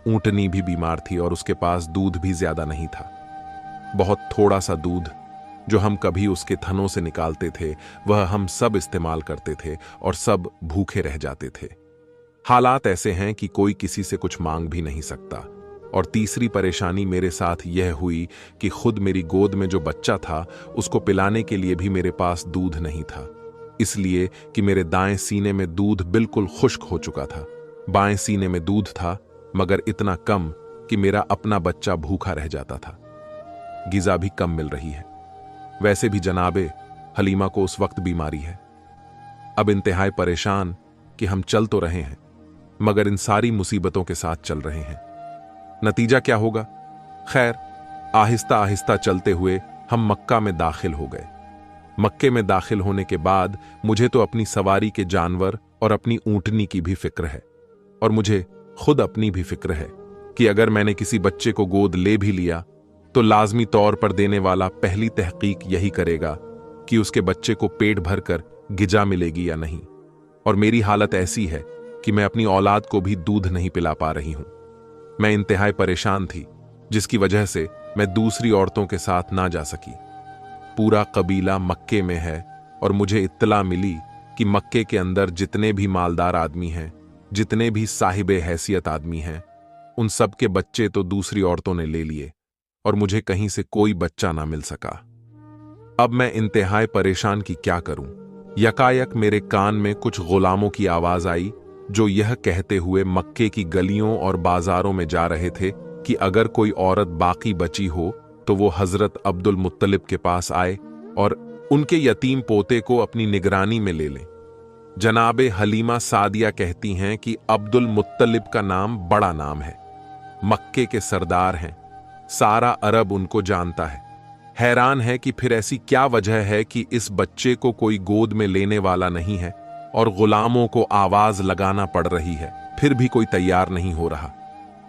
ऊंटनी भी बीमार थी और उसके पास दूध भी ज्यादा नहीं था। बहुत थोड़ा सा दूध जो हम कभी उसके थनों से निकालते थे वह हम सब इस्तेमाल करते थे और सब भूखे रह जाते थे। हालात ऐसे हैं कि कोई किसी से कुछ मांग भी नहीं सकता। और तीसरी परेशानी मेरे साथ यह हुई कि खुद मेरी गोद में जो बच्चा था उसको पिलाने के लिए भी मेरे पास दूध नहीं था, इसलिए कि मेरे दाएं सीने में दूध बिल्कुल खुश्क हो चुका था। बाएं सीने में दूध था मगर इतना कम कि मेरा अपना बच्चा भूखा रह जाता था। गिजा भी कम मिल रही है। वैसे भी जनाबे हलीमा को उस वक्त बीमारी है। अब इंतहाई परेशान कि हम चल तो रहे हैं मगर इन सारी मुसीबतों के साथ चल रहे हैं। नतीजा क्या होगा? खैर, आहिस्ता आहिस्ता चलते हुए हम मक्का में दाखिल हो गए। मक्के में दाखिल होने के बाद मुझे तो अपनी सवारी के जानवर और अपनी ऊंटनी की भी फिक्र है, और मुझे खुद अपनी भी फिक्र है कि अगर मैंने किसी बच्चे को गोद ले भी लिया तो लाजमी तौर पर देने वाला पहली तहकीक यही करेगा कि उसके बच्चे को पेट भरकर गिजा मिलेगी या नहीं। और मेरी हालत ऐसी है कि मैं अपनी औलाद को भी दूध नहीं पिला पा रही हूं। मैं इंतहाई परेशान थी, जिसकी वजह से मैं दूसरी औरतों के साथ ना जा सकी। पूरा कबीला मक्के में है और मुझे इत्तला मिली कि मक्के के अंदर जितने भी मालदार आदमी हैं, जितने भी साहिबे हैसियत आदमी हैं, उन सब के बच्चे तो दूसरी औरतों ने ले लिए और मुझे कहीं से कोई बच्चा ना मिल सका। अब मैं इंतहाई परेशान की क्या करूं? यकायक मेरे कान में कुछ गुलामों की आवाज आई जो यह कहते हुए मक्के की गलियों और बाजारों में जा रहे थे कि अगर कोई औरत बाकी बची हो तो वो हजरत अब्दुल मुत्तलिब के पास आए और उनके यतीम पोते को अपनी निगरानी में ले लें। जनाबे हलीमा सादिया कहती हैं कि अब्दुल मुत्तलिब का नाम बड़ा नाम है, मक्के के सरदार हैं, सारा अरब उनको जानता है। हैरान है कि फिर ऐसी क्या वजह है कि इस बच्चे को कोई गोद में लेने वाला नहीं है और गुलामों को आवाज लगाना पड़ रही है, फिर भी कोई तैयार नहीं हो रहा।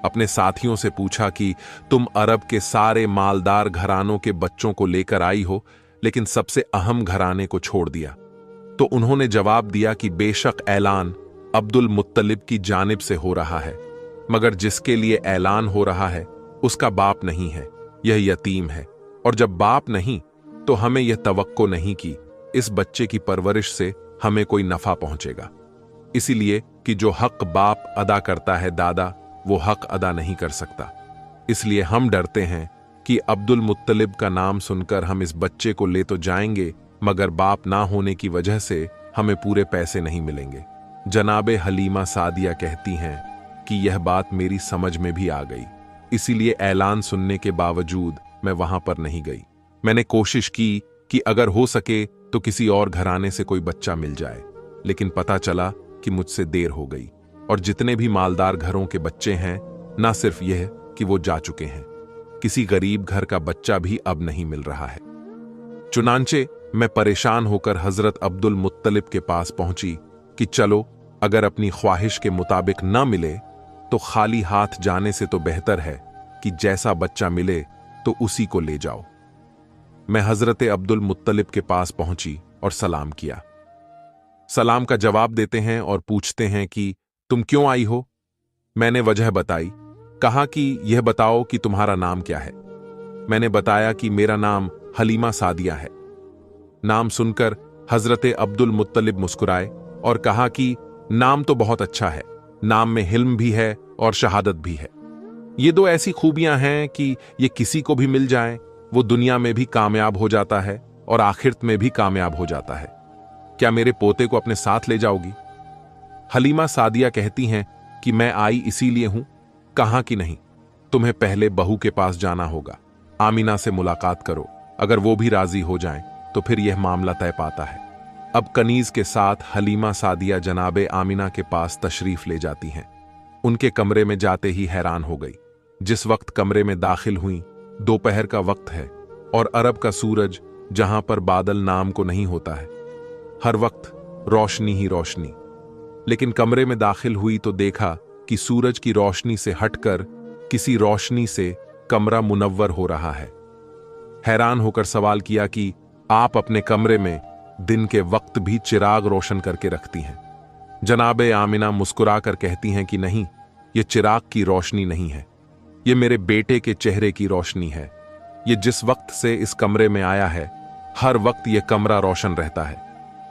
अपने साथियों से पूछा कि तुम अरब के सारे मालदार घरानों के बच्चों को लेकर आई हो, लेकिन सबसे अहम घराने को छोड़ दिया। तो उन्होंने जवाब दिया कि बेशक ऐलान अब्दुल मुत्तलिब की जानिब से हो रहा है, मगर जिसके लिए ऐलान हो रहा है उसका बाप नहीं है, यह यतीम है, और जब बाप नहीं तो हमें यह तवक्को नहीं कि इस बच्चे की परवरिश से हमें कोई नफा पहुंचेगा। इसीलिए कि जो हक बाप अदा करता है दादा, वो हक अदा नहीं कर सकता। इसलिए हम डरते हैं कि अब्दुल मुत्तलिब का नाम सुनकर हम इस बच्चे को ले तो जाएंगे, मगर बाप ना होने की वजह से हमें पूरे पैसे नहीं मिलेंगे। जनाबे हलीमा सादिया कहती हैं कि यह बात मेरी समझ में भी आ गई, इसीलिए ऐलान सुनने के बावजूद मैं वहां पर नहीं गई। मैंने कोशिश की कि अगर हो सके तो किसी और घराने से कोई बच्चा मिल जाए, लेकिन पता चला कि मुझसे देर हो गई और जितने भी मालदार घरों के बच्चे हैं, ना सिर्फ यह कि वो जा चुके हैं, किसी गरीब घर का बच्चा भी अब नहीं मिल रहा है। चुनांचे मैं परेशान होकर हजरत अब्दुल मुत्तलिब के पास पहुंची कि चलो, अगर अपनी ख्वाहिश के मुताबिक ना मिले तो खाली हाथ जाने से तो बेहतर है कि जैसा बच्चा मिले तो उसी को ले जाओ। मैं हजरत अब्दुल मुत्तलिब के पास पहुंची और सलाम किया। सलाम का जवाब देते हैं और पूछते हैं कि तुम क्यों आई हो? मैंने वजह बताई। कहा कि यह बताओ कि तुम्हारा नाम क्या है। मैंने बताया कि मेरा नाम हलीमा सादिया है। नाम सुनकर हजरत अब्दुल मुत्तलिब मुस्कुराए और कहा कि नाम तो बहुत अच्छा है, नाम में हिल्म भी है और शहादत भी है। ये दो ऐसी खूबियां हैं कि ये किसी को भी मिल जाए वो दुनिया में भी कामयाब हो जाता है और आखिरत में भी कामयाब हो जाता है। क्या मेरे पोते को अपने साथ ले जाओगी? हलीमा सादिया कहती हैं कि मैं आई इसीलिए हूं। कहा कि नहीं, तुम्हें पहले बहू के पास जाना होगा, आमीना से मुलाकात करो, अगर वो भी राजी हो जाएं तो फिर यह मामला तय पाता है। अब कनीज के साथ हलीमा सादिया जनाबे आमीना के पास तशरीफ ले जाती हैं। उनके कमरे में जाते ही हैरान हो गई। जिस वक्त कमरे में दाखिल हुई, दोपहर का वक्त है और अरब का सूरज जहां पर बादल नाम को नहीं होता है, हर वक्त रोशनी ही रोशनी। लेकिन कमरे में दाखिल हुई तो देखा कि सूरज की रोशनी से हटकर किसी रोशनी से कमरा मुनव्वर हो रहा है। हैरान होकर सवाल किया कि आप अपने कमरे में दिन के वक्त भी चिराग रोशन करके रखती हैं। जनाबे आमिना मुस्कुराकर कहती हैं कि नहीं, ये चिराग की रोशनी नहीं है, ये मेरे बेटे के चेहरे की रोशनी है। ये जिस वक्त से इस कमरे में आया है, हर वक्त ये कमरा रोशन रहता है।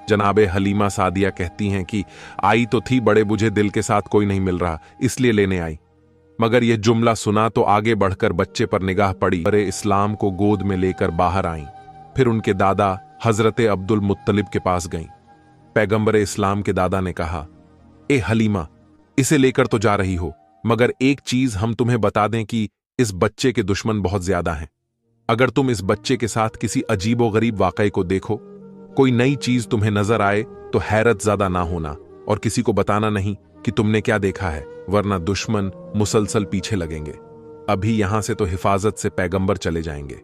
जनाबे हलीमा सादिया कहती हैं कि आई तो थी, बड़े बुझे दिल के साथ कोई नहीं मिल रहा, इसलिए लेने आई। मगर यह जुमला सुना तो आगे बढ़कर बच्चे पर निगाह पड़ी। बड़े इस्लाम को गोद में लेकर बाहर आईं। फिर उनके दादा हजरत अब्दुल मुत्तलिब के पास गईं। पैगंबर इस्लाम के दादा ने कहा, ए हलीमा, इसे लेकर तो जा रही हो, मगर एक चीज हम तुम्हें बता दें कि इस बच्चे के दुश्मन बहुत ज्यादा हैं। अगर तुम इस बच्चे के साथ किसी अजीबो गरीब वाकये को देखो, कोई नई चीज तुम्हें नजर आए, तो हैरत ज्यादा ना होना और किसी को बताना नहीं कि तुमने क्या देखा है, वरना दुश्मन मुसलसल पीछे लगेंगे। अभी यहां से तो हिफाजत से पैगंबर चले जाएंगे,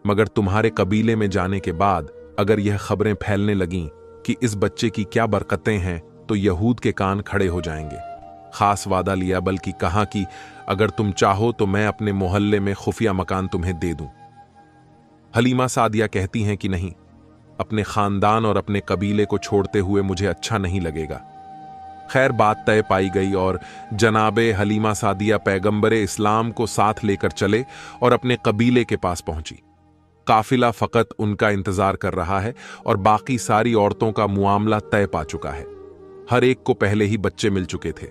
मगर तुम्हारे कबीले में जाने के बाद अगर यह खबरें फैलने लगीं कि इस बच्चे की क्या बरकतें हैं, तो यहूद के कान खड़े हो जाएंगे। खास वादा लिया, बल्कि कहा कि अगर तुम चाहो तो मैं अपने मोहल्ले में खुफिया मकान तुम्हें दे दूं। हलीमा सादिया कहती हैं कि नहीं, अपने खानदान और अपने कबीले को छोड़ते हुए मुझे अच्छा नहीं लगेगा। खैर, बात तय पाई गई और जनाबे हलीमा सादिया पैगंबरे इस्लाम को साथ लेकर चले और अपने कबीले के पास पहुंची। काफिला फकत उनका इंतजार कर रहा है और बाकी सारी औरतों का मुआमला तय पा चुका है। हर एक को पहले ही बच्चे मिल चुके थे।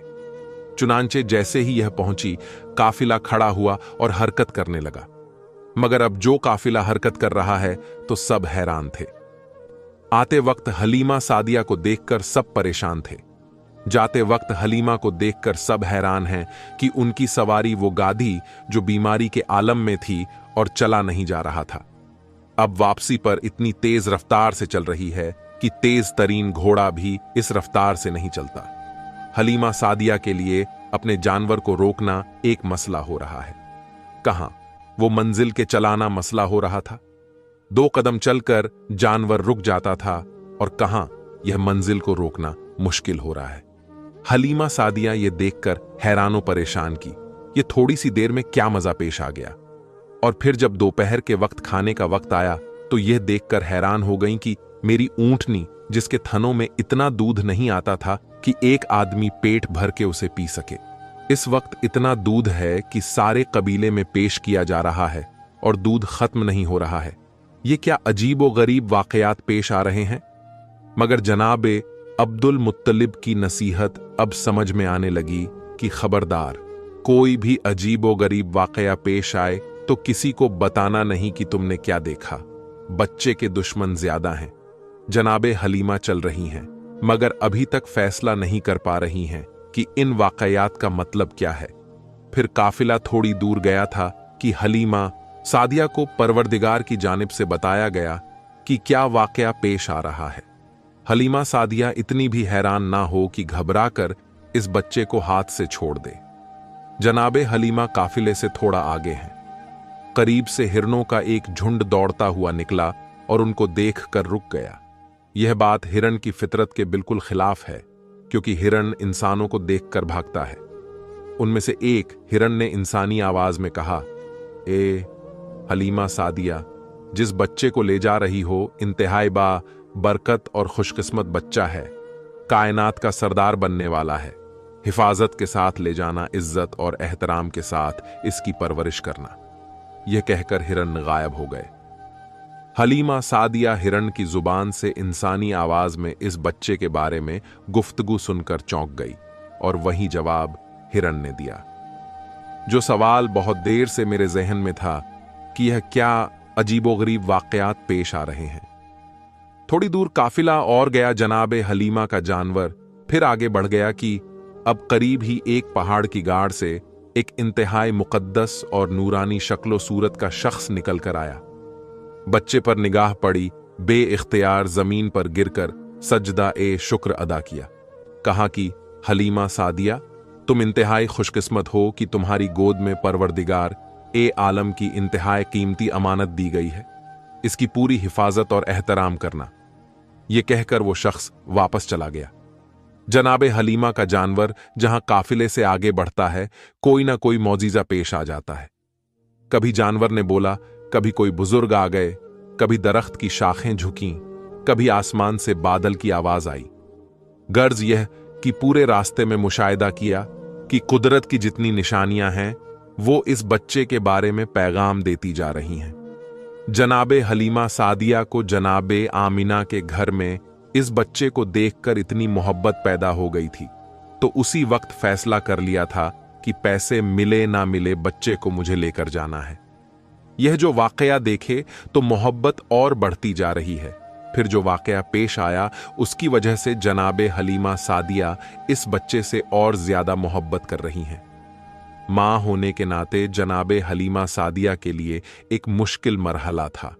चुनांचे जैसे ही यह पहुंची, काफिला खड़ा हुआ और हरकत करने लगा। मगर अब जो काफिला हरकत कर रहा है तो सब हैरान थे। आते वक्त हलीमा सादिया को देखकर सब परेशान थे। जाते वक्त हलीमा को देखकर सब हैरान हैं कि उनकी सवारी वो गाधी जो बीमारी के आलम में थी और चला नहीं जा रहा था, अब वापसी पर इतनी तेज रफ्तार से चल रही है कि तेज तरीन घोड़ा भी इस रफ्तार से नहीं चलता। हलीमा सादिया के लिए अपने जानवर को रोकना एक मसला हो रहा है। कहां वो मंजिल के चलाना मसला हो रहा था। 2 कदम चलकर जानवर रुक जाता था और कहां यह मंजिल को रोकना मुश्किल हो रहा है। हलीमा सादिया ये देखकर हैरानो परेशान की, ये थोड़ी सी देर में क्या मजा पेश आ गया। और फिर जब दोपहर के वक्त खाने का वक्त आया तो यह देखकर हैरान हो गई कि मेरी ऊंटनी, जिसके थनों में इतना दूध नहीं आता था कि एक आदमी पेट भर के उसे पी सके, इस वक्त इतना दूध है कि सारे कबीले में पेश किया जा रहा है और दूध खत्म नहीं हो रहा है। ये क्या अजीबो गरीब वाकयात पेश आ रहे हैं। मगर जनाबे अब्दुल मुत्तलिब की नसीहत अब समझ में आने लगी कि खबरदार, कोई भी अजीबो गरीब वाकया पेश आए तो किसी को बताना नहीं कि तुमने क्या देखा। बच्चे के दुश्मन ज्यादा हैं। जनाबे हलीमा चल रही हैं, मगर अभी तक फैसला नहीं कर पा रही हैं कि इन वाकयात का मतलब क्या है। फिर काफिला थोड़ी दूर गया था कि हलीमा सादिया को परवरदिगार की जानिब से बताया गया कि क्या वाकया पेश आ रहा है। हलीमा सादिया इतनी भी हैरान ना हो कि घबराकर इस बच्चे को हाथ से छोड़ दे। जनाबे हलीमा काफिले से थोड़ा आगे हैं। करीब से हिरणों का एक झुंड दौड़ता हुआ निकला और उनको देखकर रुक गया। यह बात हिरण की फितरत के बिल्कुल खिलाफ है, क्योंकि हिरण इंसानों को देखकर भागता है। उनमें से एक हिरण ने इंसानी आवाज में कहा, ए हलीमा सादिया, जिस बच्चे को ले जा रही हो इंतहाई बरकत और खुशकिस्मत बच्चा है, कायनात का सरदार बनने वाला है। हिफाजत के साथ ले जाना, इज्जत और एहतराम के साथ इसकी परवरिश करना। यह कहकर हिरण गायब हो गए। हलीमा सादिया हिरण की जुबान से इंसानी आवाज में इस बच्चे के बारे में गुफ्तगू सुनकर चौंक गई और वही जवाब हिरण ने दिया। जो सवाल बहुत देर से मेरे जहन में था कि यह क्या अजीबोगरीब वाकयात पेश आ रहे हैं। थोड़ी दूर काफिला और गया। जनाबे हलीमा का जानवर फिर आगे बढ़ गया कि अब करीब ही एक पहाड़ की गाड़ से एक इंतहाई मुकद्दस और नूरानी शक्लो सूरत का शख्स निकल कर आया। बच्चे पर निगाह पड़ी, बे इख्तियार जमीन पर गिरकर सजदा ए शुक्र अदा किया। कहा कि हलीमा सादिया, तुम इंतहाई खुशकिस्मत हो कि तुम्हारी गोद में परवरदिगार ए आलम की इंतहाई कीमती अमानत दी गई है। इसकी पूरी हिफाजत और एहतराम करना। यह कहकर वो शख्स वापस चला गया। जनाबे हलीमा का जानवर जहां काफिले से आगे बढ़ता है, कोई ना कोई मौजीजा पेश आ जाता है। कभी जानवर ने बोला, कभी कोई बुजुर्ग आ गए, कभी दरख्त की शाखें झुकीं, कभी आसमान से बादल की आवाज आई। गर्ज यह कि पूरे रास्ते में मुशाहिदा किया कि कुदरत की जितनी निशानियां हैं वो इस बच्चे के बारे में पैगाम देती जा रही हैं। जनाबे हलीमा सादिया को जनाबे आमिना के घर में इस बच्चे को देखकर इतनी मोहब्बत पैदा हो गई थी, तो उसी वक्त फैसला कर लिया था कि पैसे मिले ना मिले बच्चे को मुझे लेकर जाना है। यह जो वाकया देखे तो मोहब्बत और बढ़ती जा रही है। फिर जो वाकया पेश आया उसकी वजह से जनाबे हलीमा सादिया इस बच्चे से और ज्यादा मोहब्बत कर रही हैं। मां होने के नाते जनाबे हलीमा सादिया के लिए एक मुश्किल मरहला था,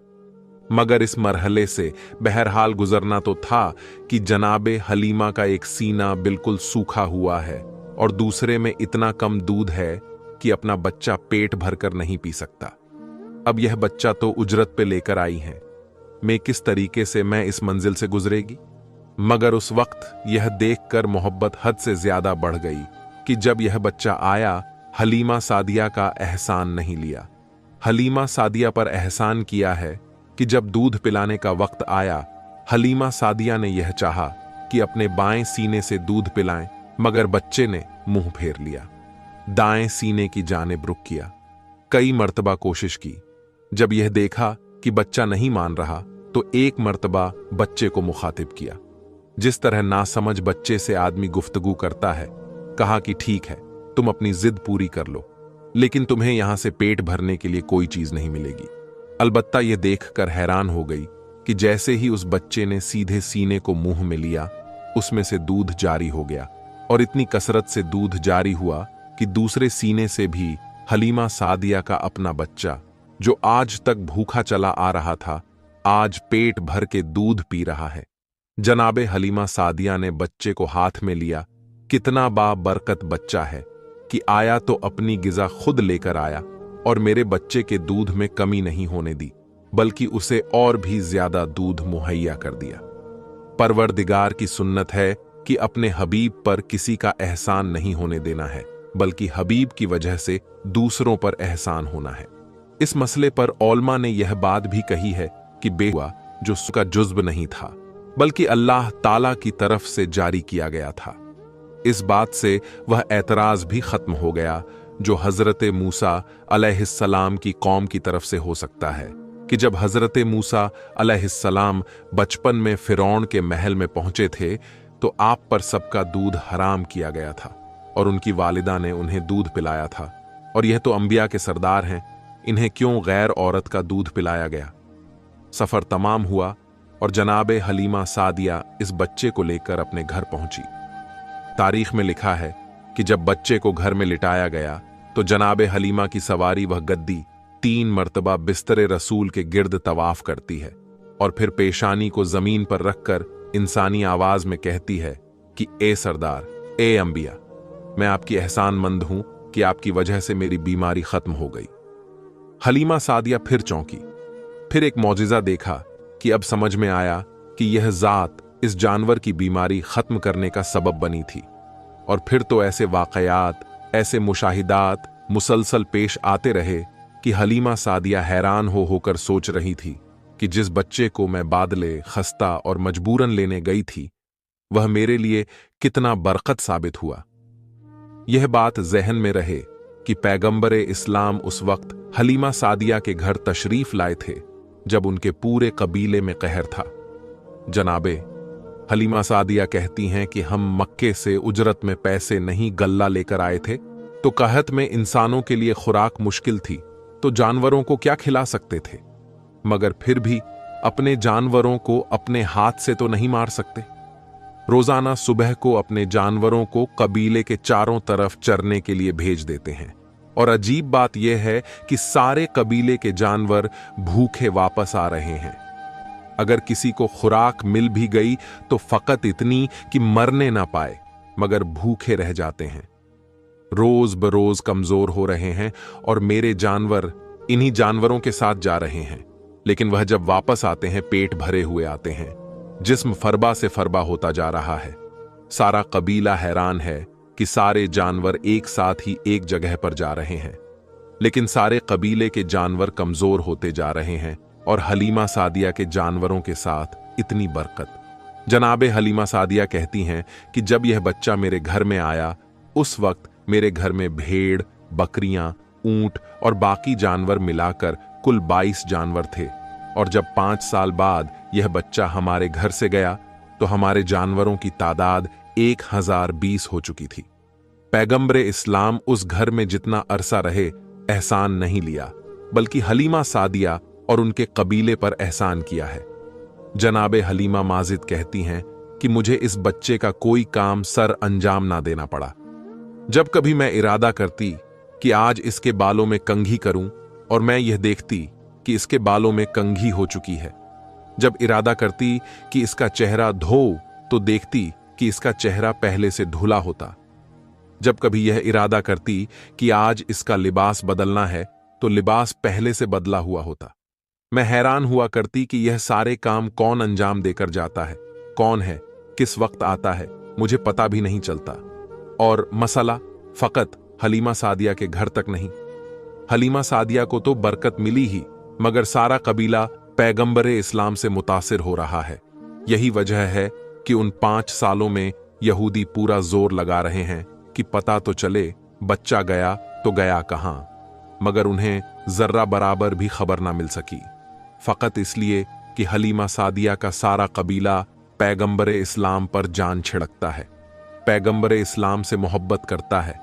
मगर इस मरहले से बहरहाल गुजरना तो था कि जनाबे हलीमा का एक सीना बिल्कुल सूखा हुआ है और दूसरे में इतना कम दूध है कि अपना बच्चा पेट भरकर नहीं पी सकता। अब यह बच्चा तो उजरत पे लेकर आई हैं, मैं किस तरीके से मैं इस मंजिल से गुजरेगी। मगर उस वक्त यह देखकर मोहब्बत हद से ज्यादा बढ़ गई कि जब यह बच्चा आया, हलीमा सादिया का एहसान नहीं लिया। हलीमा सादिया पर एहसान किया है कि जब दूध पिलाने का वक्त आया, हलीमा सादिया ने यह चाहा कि अपने बाएं सीने से दूध पिलाएं, मगर बच्चे ने मुंह फेर लिया, दाएं सीने की जानिब रुख किया। कई मर्तबा कोशिश की। जब यह देखा कि बच्चा नहीं मान रहा तो एक मर्तबा बच्चे को मुखातिब किया, जिस तरह नासमझ बच्चे से आदमी गुफ्तगू करता है। कहा कि ठीक है, तुम अपनी जिद पूरी कर लो, लेकिन तुम्हें यहां से पेट भरने के लिए कोई चीज नहीं मिलेगी। अलबत्ता यह देखकर हैरान हो गई कि जैसे ही उस बच्चे ने सीधे सीने को मुंह में लिया, उसमें से दूध जारी हो गया और इतनी कसरत से दूध जारी हुआ कि दूसरे सीने से भी हलीमा सादिया का अपना बच्चा, जो आज तक भूखा चला आ रहा था, आज पेट भर के दूध पी रहा है। जनाबे हलीमा सादिया ने बच्चे को हाथ में लिया। कितना बाबरकत बच्चा है कि आया तो अपनी गिजा खुद लेकर आया और मेरे बच्चे के दूध में कमी नहीं होने दी, बल्कि उसे और भी ज्यादा दूध मुहैया कर दिया। परवरदिगार की सुन्नत है कि अपने हबीब पर किसी का एहसान नहीं होने देना है, बल्कि हबीब की वजह से दूसरों पर एहसान होना है। इस मसले पर औलमा ने यह बात भी कही है कि बेहुआ जो उसका जुज्ब नहीं था, बल्कि अल्लाह ताला की तरफ से जारी किया गया था। इस बात से वह एतराज भी खत्म हो गया जो हजरत मूसा अलैहिस्सलाम की कौम की तरफ से हो सकता है कि जब हजरत मूसा अलैहिस्सलाम बचपन में फिरौन के महल में पहुंचे थे तो आप पर सबका दूध हराम किया गया था और उनकी वालिदा ने उन्हें दूध पिलाया था, और यह तो अंबिया के सरदार हैं, इन्हें क्यों गैर औरत का दूध पिलाया गया। सफर तमाम हुआ और जनाबे हलीमा सादिया इस बच्चे को लेकर अपने घर पहुंची। तारीख में लिखा है कि जब बच्चे को घर में लिटाया गया तो जनाबे हलीमा की सवारी वह गद्दी 3 मर्तबा बिस्तरे रसूल के गिर्द तवाफ करती है और फिर पेशानी को जमीन पर रखकर इंसानी आवाज में कहती है कि ए सरदार, ए अंबिया, मैं आपकी एहसानमंद हूं कि आपकी वजह से मेरी बीमारी खत्म हो गई। हलीमा सादिया फिर चौंकी। फिर एक मौजिजा देखा कि अब समझ में आया कि यह जात इस जानवर की बीमारी खत्म करने का सबब बनी थी। और फिर तो ऐसे वाकयात, ऐसे मुशाहिदात मुसलसल पेश आते रहे कि हलीमा सादिया हैरान होकर सोच रही थी कि जिस बच्चे को मैं बादले, खस्ता और मजबूरन लेने गई थी, वह मेरे लिए कितना बरकत साबित हुआ। यह बात जहन में रहे कि पैगंबरे इस्लाम उस वक्त हलीमा सादिया के घर तशरीफ लाए थे जब उनके पूरे कबीले में कहर था। जनाबे हलीमा सादिया कहती हैं कि हम मक्के से उजरत में पैसे नहीं गल्ला लेकर आए थे, तो कहत में इंसानों के लिए खुराक मुश्किल थी तो जानवरों को क्या खिला सकते थे, मगर फिर भी अपने जानवरों को अपने हाथ से तो नहीं मार सकते। रोजाना सुबह को अपने जानवरों को कबीले के चारों तरफ चरने के लिए भेज देते हैं, और अजीब बात यह है कि सारे कबीले के जानवर भूखे वापस आ रहे हैं। अगर किसी को खुराक मिल भी गई तो फकत इतनी कि मरने ना पाए, मगर भूखे रह जाते हैं। रोज बरोज कमजोर हो रहे हैं और मेरे जानवर इन्हीं जानवरों के साथ जा रहे हैं, लेकिन वह जब वापस आते हैं पेट भरे हुए आते हैं। जिस्म फरबा से फरबा होता जा रहा है। सारा कबीला हैरान है कि सारे जानवर एक साथ ही एक जगह पर जा रहे हैं। लेकिन सारे कबीले के जानवर कमजोर होते जा रहे हैं और हलीमा सादिया के जानवरों के साथ इतनी बरकत। जनाबे हलीमा सादिया कहती हैं कि जब यह बच्चा मेरे घर में आया उस वक्त मेरे घर में भेड़, बकरियां, ऊंट और बाकी जानवर मिलाकर कुल 22 जानवर थे, और जब 5 साल बाद यह बच्चा हमारे घर से गया तो हमारे जानवरों की तादाद 1020 हो चुकी थी। पैगंबरे इस्लाम उस घर में जितना अरसा रहे एहसान नहीं लिया, बल्कि हलीमा सादिया और उनके कबीले पर एहसान किया है। जनाबे हलीमा माजिद कहती हैं कि मुझे इस बच्चे का कोई काम सर अंजाम ना देना पड़ा। जब कभी मैं इरादा करती कि आज इसके बालों में कंघी करूं और मैं यह देखती कि इसके बालों में कंघी हो चुकी है, जब इरादा करती कि इसका चेहरा धो तो देखती कि इसका चेहरा पहले से धुला होता। जब कभी यह इरादा करती कि आज इसका लिबास बदलना है तो लिबास पहले से बदला हुआ होता। मैं हैरान हुआ करती कि यह सारे काम कौन अंजाम देकर जाता है, कौन है, किस वक्त आता है, मुझे पता भी नहीं चलता। और मसला फकत हलीमा सादिया के घर तक नहीं। हलीमा सादिया को तो बरकत मिली ही, मगर सारा कबीला पैगंबरे इस्लाम से मुतासिर हो रहा है। यही वजह है कि उन 5 सालों में यहूदी पूरा जोर लगा रहे हैं कि पता तो चले बच्चा गया तो गया कहां, मगर उन्हें जर्रा बराबर भी खबर ना मिल सकी, फकत इसलिए कि हलीमा सादिया का सारा कबीला पैगंबरे इस्लाम पर जान छिड़कता है, पैगंबरे इस्लाम से मोहब्बत करता है।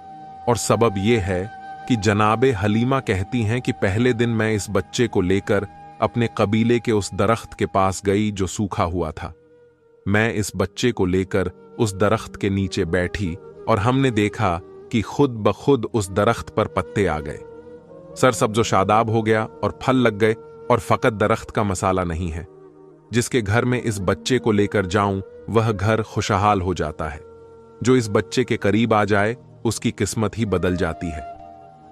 और सबब यह है कि जनाबे हलीमा कहती हैं कि पहले दिन मैं इस बच्चे को लेकर अपने कबीले के उस दरख्त के पास गई जो सूखा हुआ था। मैं इस बच्चे को लेकर उस दरख्त के नीचे बैठी और हमने देखा कि खुद ब खुद उस दरख्त पर पत्ते आ गए, सरसब्ज़ो शादाब हो गया और फल लग गए। और फकत दरख्त का मसाला नहीं है, जिसके घर में इस बच्चे को लेकर जाऊं वह घर खुशहाल हो जाता है। जो इस बच्चे के करीब आ जाए उसकी किस्मत ही बदल जाती है।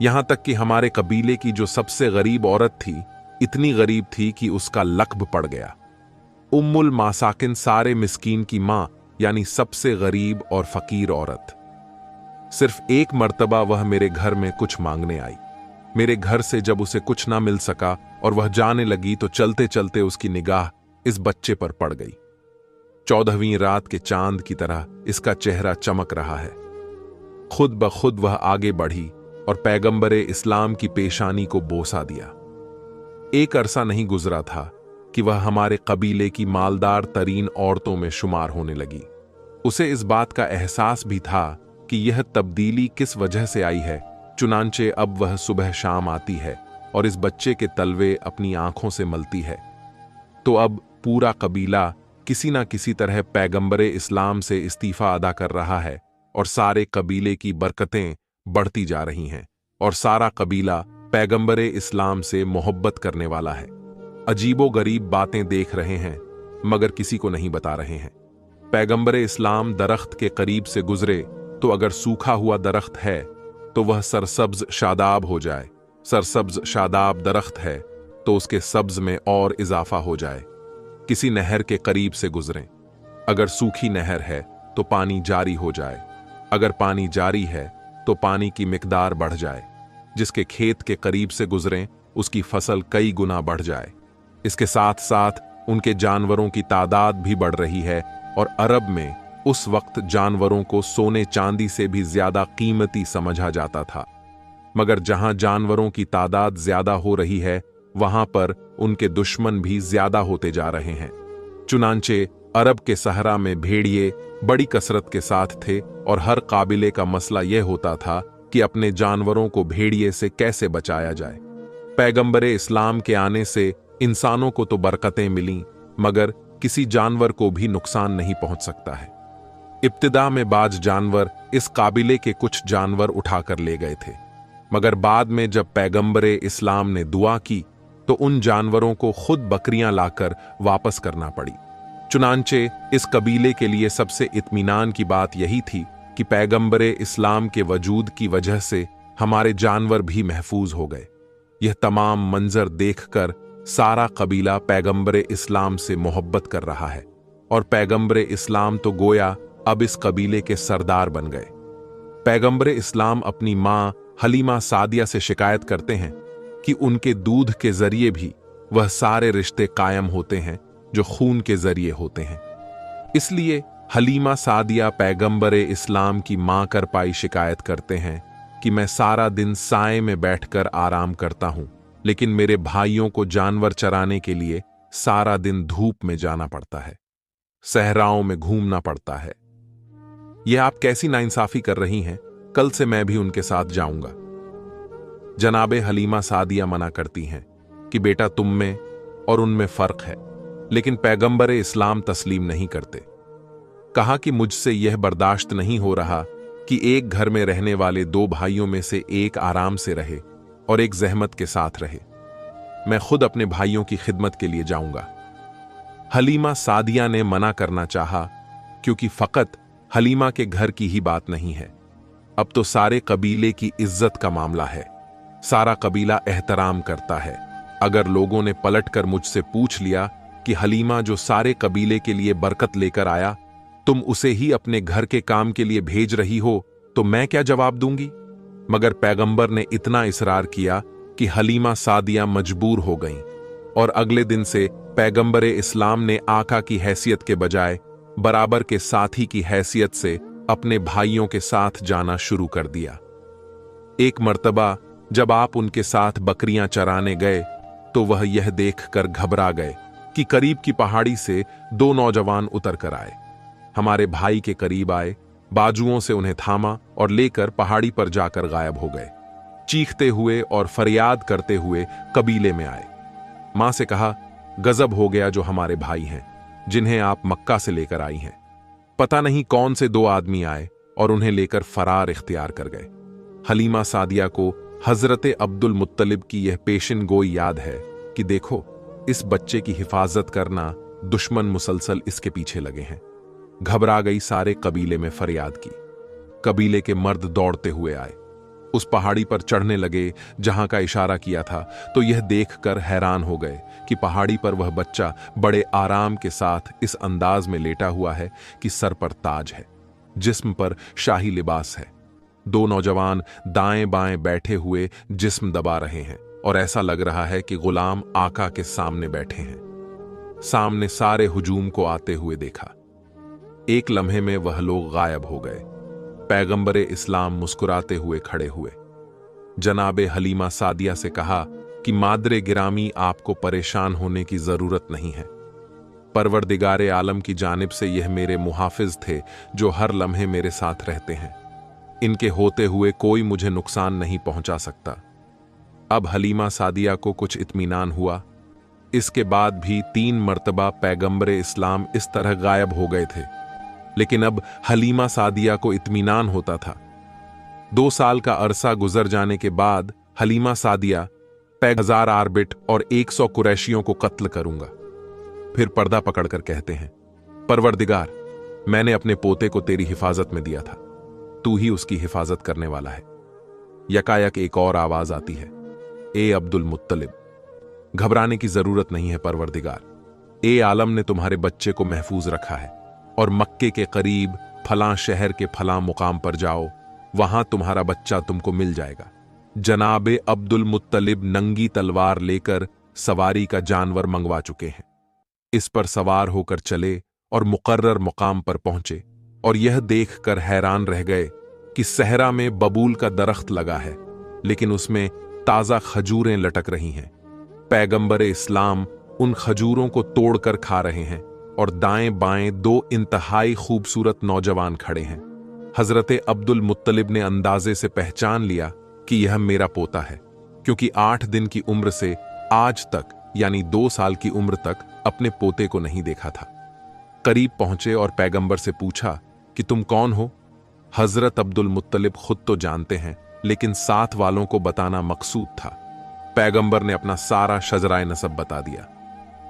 यहां तक कि हमारे कबीले की जो सबसे गरीब औरत थी, इतनी गरीब थी कि उसका लक़्ब पड़ गया। उम्मुल मासाकिन, सारे मिस्कीन की मां, यानी सबसे गरीब और फकीर औरत। सिर्फ एक मर्तबा वह मेरे घर में कुछ मांगने आई। मेरे घर से जब उसे कुछ ना मिल सका और वह जाने लगी तो चलते चलते उसकी निगाह इस बच्चे पर पड़ गई। 14वीं रात के चांद की तरह इसका चेहरा चमक रहा है। खुद ब खुद वह आगे बढ़ी और पैगंबरे इस्लाम की पेशानी को बोसा दिया। एक अरसा नहीं गुजरा था कि वह हमारे कबीले की मालदार तरीन औरतों में शुमार होने लगी। उसे इस बात का एहसास भी था कि यह तब्दीली किस वजह से आई है, चुनांचे अब वह सुबह शाम आती है और इस बच्चे के तलवे अपनी आंखों से मलती है। तो अब पूरा कबीला किसी ना किसी तरह पैगंबरे इस्लाम से इस्तीफा अदा कर रहा है और सारे कबीले की बरकतें बढ़ती जा रही हैं और सारा कबीला पैगंबरे इस्लाम से मोहब्बत करने वाला है। अजीबो गरीब बातें देख रहे हैं मगर किसी को नहीं बता रहे हैं। पैगंबरे इस्लाम दरख्त के करीब से गुजरे तो अगर सूखा हुआ दरख्त है तो वह सरसब्ज शादाब हो जाए, सरसब्ज शादाब दरख्त है तो उसके सब्ज में और इजाफा हो जाए। किसी नहर के करीब से गुजरें, अगर सूखी नहर है तो पानी जारी हो जाए, अगर पानी जारी है तो पानी की मिकदार बढ़ जाए। जिसके खेत के करीब से गुजरें उसकी फसल कई गुना बढ़ जाए। इसके साथ साथ उनके जानवरों की तादाद भी बढ़ रही है और अरब में उस वक्त जानवरों को सोने चांदी से भी ज्यादा कीमती समझा जाता था। मगर जहां जानवरों की तादाद ज्यादा हो रही है वहां पर उनके दुश्मन भी ज्यादा होते जा रहे हैं। चुनांचे अरब के सहरा में भेड़िए बड़ी कसरत के साथ थे और हर काबिले का मसला यह होता था कि अपने जानवरों को भेड़िए से कैसे बचाया जाए। पैगंबरे इस्लाम के आने से इंसानों को तो बरकतें मिलीं, मगर किसी जानवर को भी नुकसान नहीं पहुंच सकता है। इब्तिदा में बाज जानवर इस काबिले के कुछ जानवर उठाकर ले गए थे, मगर बाद में जब पैगंबरे इस्लाम ने दुआ की तो उन जानवरों को खुद बकरियां लाकर वापस करना पड़ी। चुनांचे इस कबीले के लिए सबसे इत्मीनान की बात यही थी कि पैगंबरे इस्लाम के वजूद की वजह से हमारे जानवर भी महफूज हो गए। यह तमाम मंजर देखकर सारा कबीला पैगंबरे इस्लाम से मोहब्बत कर रहा है और पैगंबरे इस्लाम तो गोया अब इस कबीले के सरदार बन गए। पैगंबरे इस्लाम अपनी मां हलीमा सादिया से शिकायत करते हैं कि उनके दूध के जरिए भी वह सारे रिश्ते कायम होते हैं जो खून के जरिए होते हैं। इसलिए हलीमा सादिया पैगंबरे इस्लाम की मां कर पाई शिकायत करते हैं कि मैं सारा दिन साए में बैठकर आराम करता हूं, लेकिन मेरे भाइयों को जानवर चराने के लिए सारा दिन धूप में जाना पड़ता है, सहराओं में घूमना पड़ता है। यह आप कैसी नाइंसाफी कर रही हैं? कल से मैं भी उनके साथ जाऊंगा। जनाबे हलीमा सादिया मना करती हैं कि बेटा तुम में और उनमें फर्क है, लेकिन पैगंबरे इस्लाम तस्लीम नहीं करते। कहा कि मुझसे यह बर्दाश्त नहीं हो रहा कि एक घर में रहने वाले दो भाइयों में से एक आराम से रहे और एक जहमत के साथ रहे। मैं खुद अपने भाइयों की खिदमत के लिए जाऊंगा। हलीमा सादिया ने मना करना चाहा, क्योंकि फकत हलीमा के घर की ही बात नहीं है, अब तो सारे कबीले की इज्जत का मामला है। सारा कबीला एहतराम करता है। अगर लोगों ने पलटकर मुझसे पूछ लिया कि हलीमा जो सारे कबीले के लिए बरकत लेकर आया, तुम उसे ही अपने घर के काम के लिए भेज रही हो, तो मैं क्या जवाब दूंगी? मगर पैगंबर ने इतना इसरार किया कि हलीमा सादिया मजबूर हो गईं और अगले दिन से पैगंबरे इस्लाम ने आका की हैसियत के बजाय बराबर के साथी की हैसियत से अपने भाइयों के साथ जाना शुरू कर दिया। एक मर्तबा जब आप उनके साथ बकरियां चराने गए तो वह यह देखकर घबरा गए कि करीब की पहाड़ी से दो नौजवान उतर कर आए। हमारे भाई के करीब आए, बाजुओं से उन्हें थामा और लेकर पहाड़ी पर जाकर गायब हो गए। चीखते हुए और फरियाद करते हुए कबीले में आए। मां से कहा, गजब हो गया जो हमारे भाई हैं, जिन्हें आप मक्का से लेकर आई हैं। पता नहीं कौन से दो आदमी आए और उन्हें लेकर फरार इख्तियार कर गए। हलीमा सादिया को हजरत अब्दुल मुत्तलिब की यह पेशिन गोई याद है कि देखो, इस बच्चे की हिफाजत करना, दुश्मन मुसलसल इसके पीछे लगे हैं। घबरा गई, सारे कबीले में फरियाद की। कबीले के मर्द दौड़ते हुए आए, उस पहाड़ी पर चढ़ने लगे जहां का इशारा किया था, तो यह देखकर हैरान हो गए कि पहाड़ी पर वह बच्चा बड़े आराम के साथ इस अंदाज में लेटा हुआ है कि सर पर ताज है, जिस्म पर शाही लिबास है। दो नौजवान दाएं बाएं बैठे हुए जिस्म दबा रहे हैं और ऐसा लग रहा है कि गुलाम आका के सामने बैठे हैं। सामने सारे हुजूम को आते हुए देखा। एक लम्हे में वह लोग गायब हो गए। पैगंबरे इस्लाम मुस्कुराते हुए खड़े हुए। जनाबे हलीमा सादिया से कहा कि मादरे गिरामी, आपको परेशान होने की जरूरत नहीं है। परवरदिगारे आलम की जानिब से यह मेरे मुहाफिज थे जो हर लम्हे मेरे साथ रहते हैं। इनके होते हुए कोई मुझे नुकसान नहीं पहुंचा सकता। अब हलीमा सादिया को कुछ इत्मीनान हुआ। इसके बाद भी 3 मर्तबा पैगंबरे इस्लाम इस तरह गायब हो गए थे, लेकिन अब हलीमा सादिया को इत्मीनान होता था। 2 साल का अरसा गुजर जाने के बाद हलीमा सादिया 1000 आरबिट और 100 कुरैशियों को कत्ल करूंगा। फिर पर्दा पकड़कर कहते हैं, परवरदिगार, मैंने अपने पोते को तेरी हिफाजत में दिया था, तू ही उसकी हिफाजत करने वाला है। यकायक एक और आवाज आती है, ए अब्दुल मुत्तलिब, घबराने की जरूरत नहीं है परवरदिगार। ए आलम ने तुम्हारे बच्चे को महफूज रखा है और मक्के के करीब फलां शहर के फलां मुकाम पर जाओ, वहां तुम्हारा बच्चा तुमको मिल जाएगा। जनाबे अब्दुल मुत्तलिब नंगी तलवार लेकर सवारी का जानवर मंगवा चुके हैं। इस पर सवार होकर चले और मुकर्रर मुकाम पर पहुंचे और यह देखकर हैरान रह गए कि सहरा में बबूल का दरख्त लगा है, लेकिन उसमें ताजा खजूरें लटक रही हैं। पैगंबरे इस्लाम उन खजूरों को तोड़कर खा रहे हैं और दाएं बाएं 2 इंतहाई खूबसूरत नौजवान खड़े हैं। हजरते अब्दुल मुत्तलिब ने अंदाजे से पहचान लिया कि यह मेरा पोता है, क्योंकि 8 दिन की उम्र से आज तक, यानी 2 साल की उम्र तक, अपने पोते को नहीं देखा था। करीब पहुंचे और पैगंबर से पूछा कि तुम कौन हो? हजरत अब्दुल मुत्तलिब खुद तो जानते हैं, लेकिन साथ वालों को बताना मकसूद था। पैगंबर ने अपना सारा शजराए नसब बता दिया।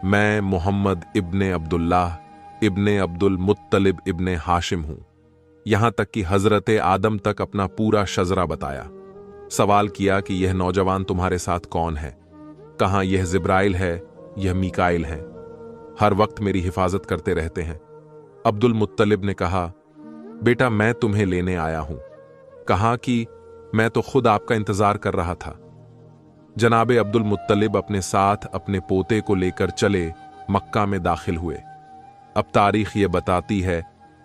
मैं मोहम्मद इब्ने अब्दुल्लाह इब्ने अब्दुल मुत्तलिब इब्ने हाशिम हूं। यहां तक कि हजरते आदम तक अपना पूरा शजरा बताया। सवाल किया कि यह नौजवान तुम्हारे साथ कौन है? कहां यह जिब्राइल है, यह मीकाइल है, हर वक्त मेरी हिफाजत करते रहते हैं। अब्दुल मुत्तलिब ने कहा, बेटा मैं तुम्हें लेने आया हूं। कहा कि मैं तो खुद आपका इंतजार कर रहा था। जनाबे अब्दुल मुत्तलिब अपने साथ अपने पोते को लेकर चले मक्का में दाखिल हुए। अब तारीख ये बताती है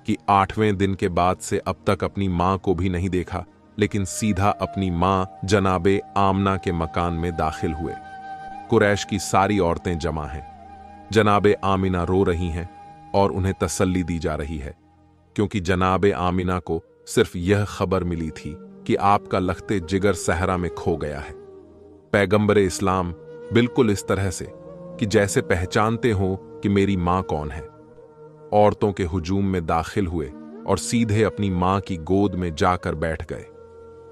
कि 8वें दिन के बाद से अब तक अपनी मां को भी नहीं देखा, लेकिन सीधा अपनी मां जनाबे आमना के मकान में दाखिल हुए। कुरैश की सारी औरतें जमा हैं। जनाबे आमिना रो रही हैं और उन्हें तसल्ली दी जा रही है, क्योंकि जनाबे आमिना को सिर्फ यह खबर मिली थी कि आपका लखते जिगर सहरा में खो गया है। पैगंबरे इस्लाम बिल्कुल इस तरह से कि जैसे पहचानते हो कि मेरी मां कौन है, औरतों के हुजूम में दाखिल हुए और सीधे अपनी मां की गोद में जाकर बैठ गए।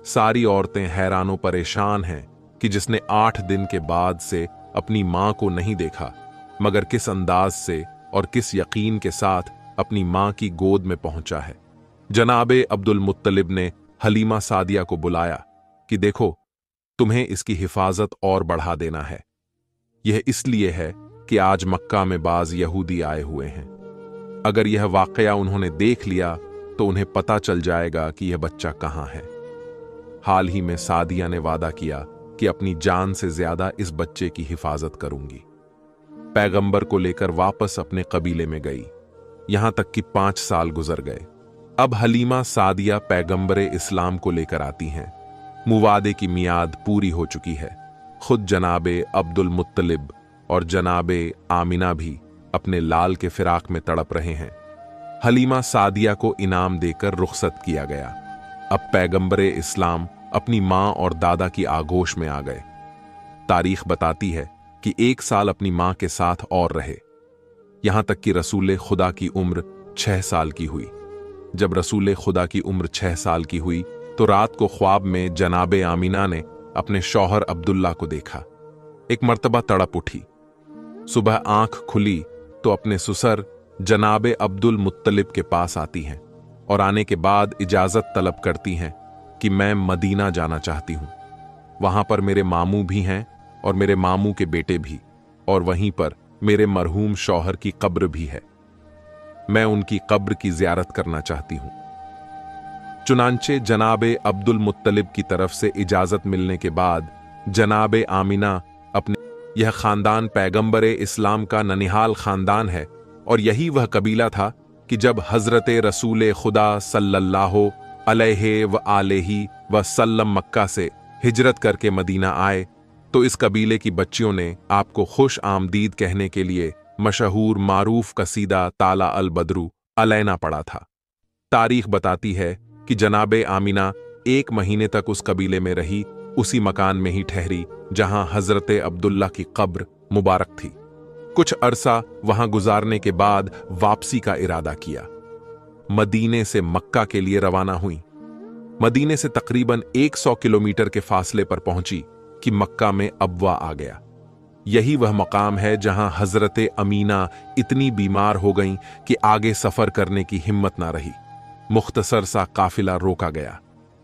सारी औरतें हैरानों परेशान हैं कि जिसने 8 दिन के बाद से अपनी मां को नहीं देखा, मगर किस अंदाज से और किस यकीन के साथ अपनी मां की गोद में पहुंचा है। जनाबे अब्दुल मुत्तलिब ने हलीमा सादिया को बुलाया कि देखो, तुम्हें इसकी हिफाजत और बढ़ा देना है। यह इसलिए है कि आज मक्का में बाज यहूदी आए हुए हैं। अगर यह वाकया उन्होंने देख लिया तो उन्हें पता चल जाएगा कि यह बच्चा कहां है। हाल ही में सादिया ने वादा किया कि अपनी जान से ज्यादा इस बच्चे की हिफाजत करूंगी। पैगंबर को लेकर वापस अपने कबीले में गई, यहां तक कि 5 साल गुजर गए। अब हलीमा सादिया पैगंबरे इस्लाम को लेकर आती हैं। मुवादे की मियाद पूरी हो चुकी है। खुद जनाबे अब्दुल मुत्तलिब और जनाबे आमिना भी अपने लाल के फिराक में तड़प रहे हैं। हलीमा सादिया को इनाम देकर रुखसत किया गया। अब पैगंबरे इस्लाम अपनी मां और दादा की आगोश में आ गए। तारीख बताती है कि 1 साल अपनी मां के साथ और रहे, यहां तक कि रसूले खुदा की उम्र 6 साल की हुई। जब रसूले खुदा की उम्र 6 साल की हुई तो रात को ख्वाब में जनाबे आमिना ने अपने शौहर अब्दुल्ला को देखा। एक मर्तबा तड़प उठी। सुबह आंख खुली तो अपने सुसर जनाबे अब्दुल मुत्तलिब के पास आती हैं और आने के बाद इजाजत तलब करती हैं कि मैं मदीना जाना चाहती हूं। वहां पर मेरे मामू भी हैं और मेरे मामू के बेटे भी, और वहीं पर मेरे मरहूम शौहर की कब्र भी है। मैं उनकी कब्र की जियारत करना चाहती हूं। चुनांचे जनाबे अब्दुल मुत्तलिब की तरफ से इजाजत मिलने के बाद जनाबे आमिना अपने, यह खानदान पैगंबरे इस्लाम का ननिहाल खानदान है और यही वह कबीला था कि जब हजरत रसूल खुदा सल्लल्लाहु अलैहि व आलिहि वसल्लम मक्का से हिजरत करके मदीना आए तो इस कबीले की बच्चियों ने आपको खुश आमदीद कहने के लिए मशहूर मारूफ कसीदा ताला अल बदरू अलैना पढ़ा था। तारीख बताती है कि जनाबे आमिना 1 महीने तक उस कबीले में रही, उसी मकान में ही ठहरी जहां हजरत अब्दुल्ला की कब्र मुबारक थी। कुछ अरसा वहां गुजारने के बाद वापसी का इरादा किया। मदीने से मक्का के लिए रवाना हुई। मदीने से तकरीबन 100 किलोमीटर के फासले पर पहुंची कि मक्का में अबवा आ गया। यही वह मकाम है जहां हजरत अमीना इतनी बीमार हो गईं कि आगे सफर करने की हिम्मत ना रही। मुख्तसर सा काफिला रोका गया।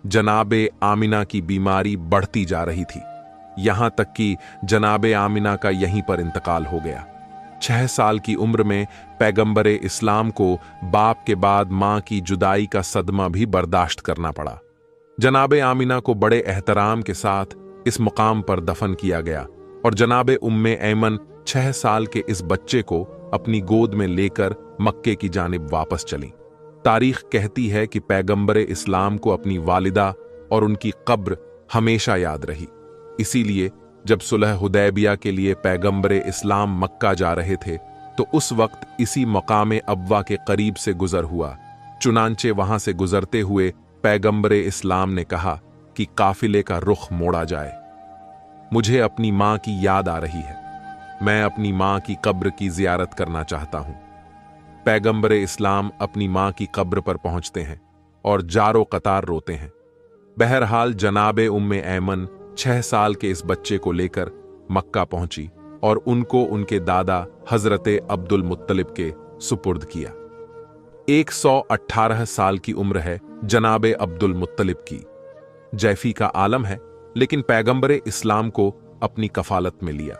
जनाबे आमिना की बीमारी बढ़ती जा रही थी, यहां तक कि जनाबे आमिना का यहीं पर इंतकाल हो गया। 6 साल की उम्र में पैगंबरे इस्लाम को बाप के बाद मां की जुदाई का सदमा भी बर्दाश्त करना पड़ा। जनाबे आमिना को बड़े एहतराम के साथ इस मुकाम पर दफन किया गया और जनाबे उम्मे ऐमन 6 साल के इस बच्चे को अपनी गोद में लेकर मक्के की जानिब वापस चली। तारीख कहती है कि पैगंबरे इस्लाम को अपनी वालिदा और उनकी कब्र हमेशा याद रही। इसीलिए जब सुलह हुदैबिया के लिए पैगंबरे इस्लाम मक्का जा रहे थे तो उस वक्त इसी मकामे अब्वा के करीब से गुजर हुआ। चुनांचे वहां से गुजरते हुए पैगंबरे इस्लाम ने कहा कि काफिले का रुख मोड़ा जाए। मुझे अपनी मां की याद आ रही है, मैं अपनी मां की कब्र की जियारत करना चाहता हूं। पैगंबरे इस्लाम अपनी मां की कब्र पर पहुंचते हैं और जारो कतार रोते हैं। बहरहाल जनाबे उम्मे ऐमन 6 साल के इस बच्चे को लेकर मक्का पहुंची और उनको उनके दादा हजरत अब्दुल मुत्तलिब के सुपुर्द किया। 118 साल की उम्र है जनाबे अब्दुल मुत्तलिब की। जैफी का आलम है, लेकिन पैगंबरे इस्लाम को अपनी कफालत में लिया।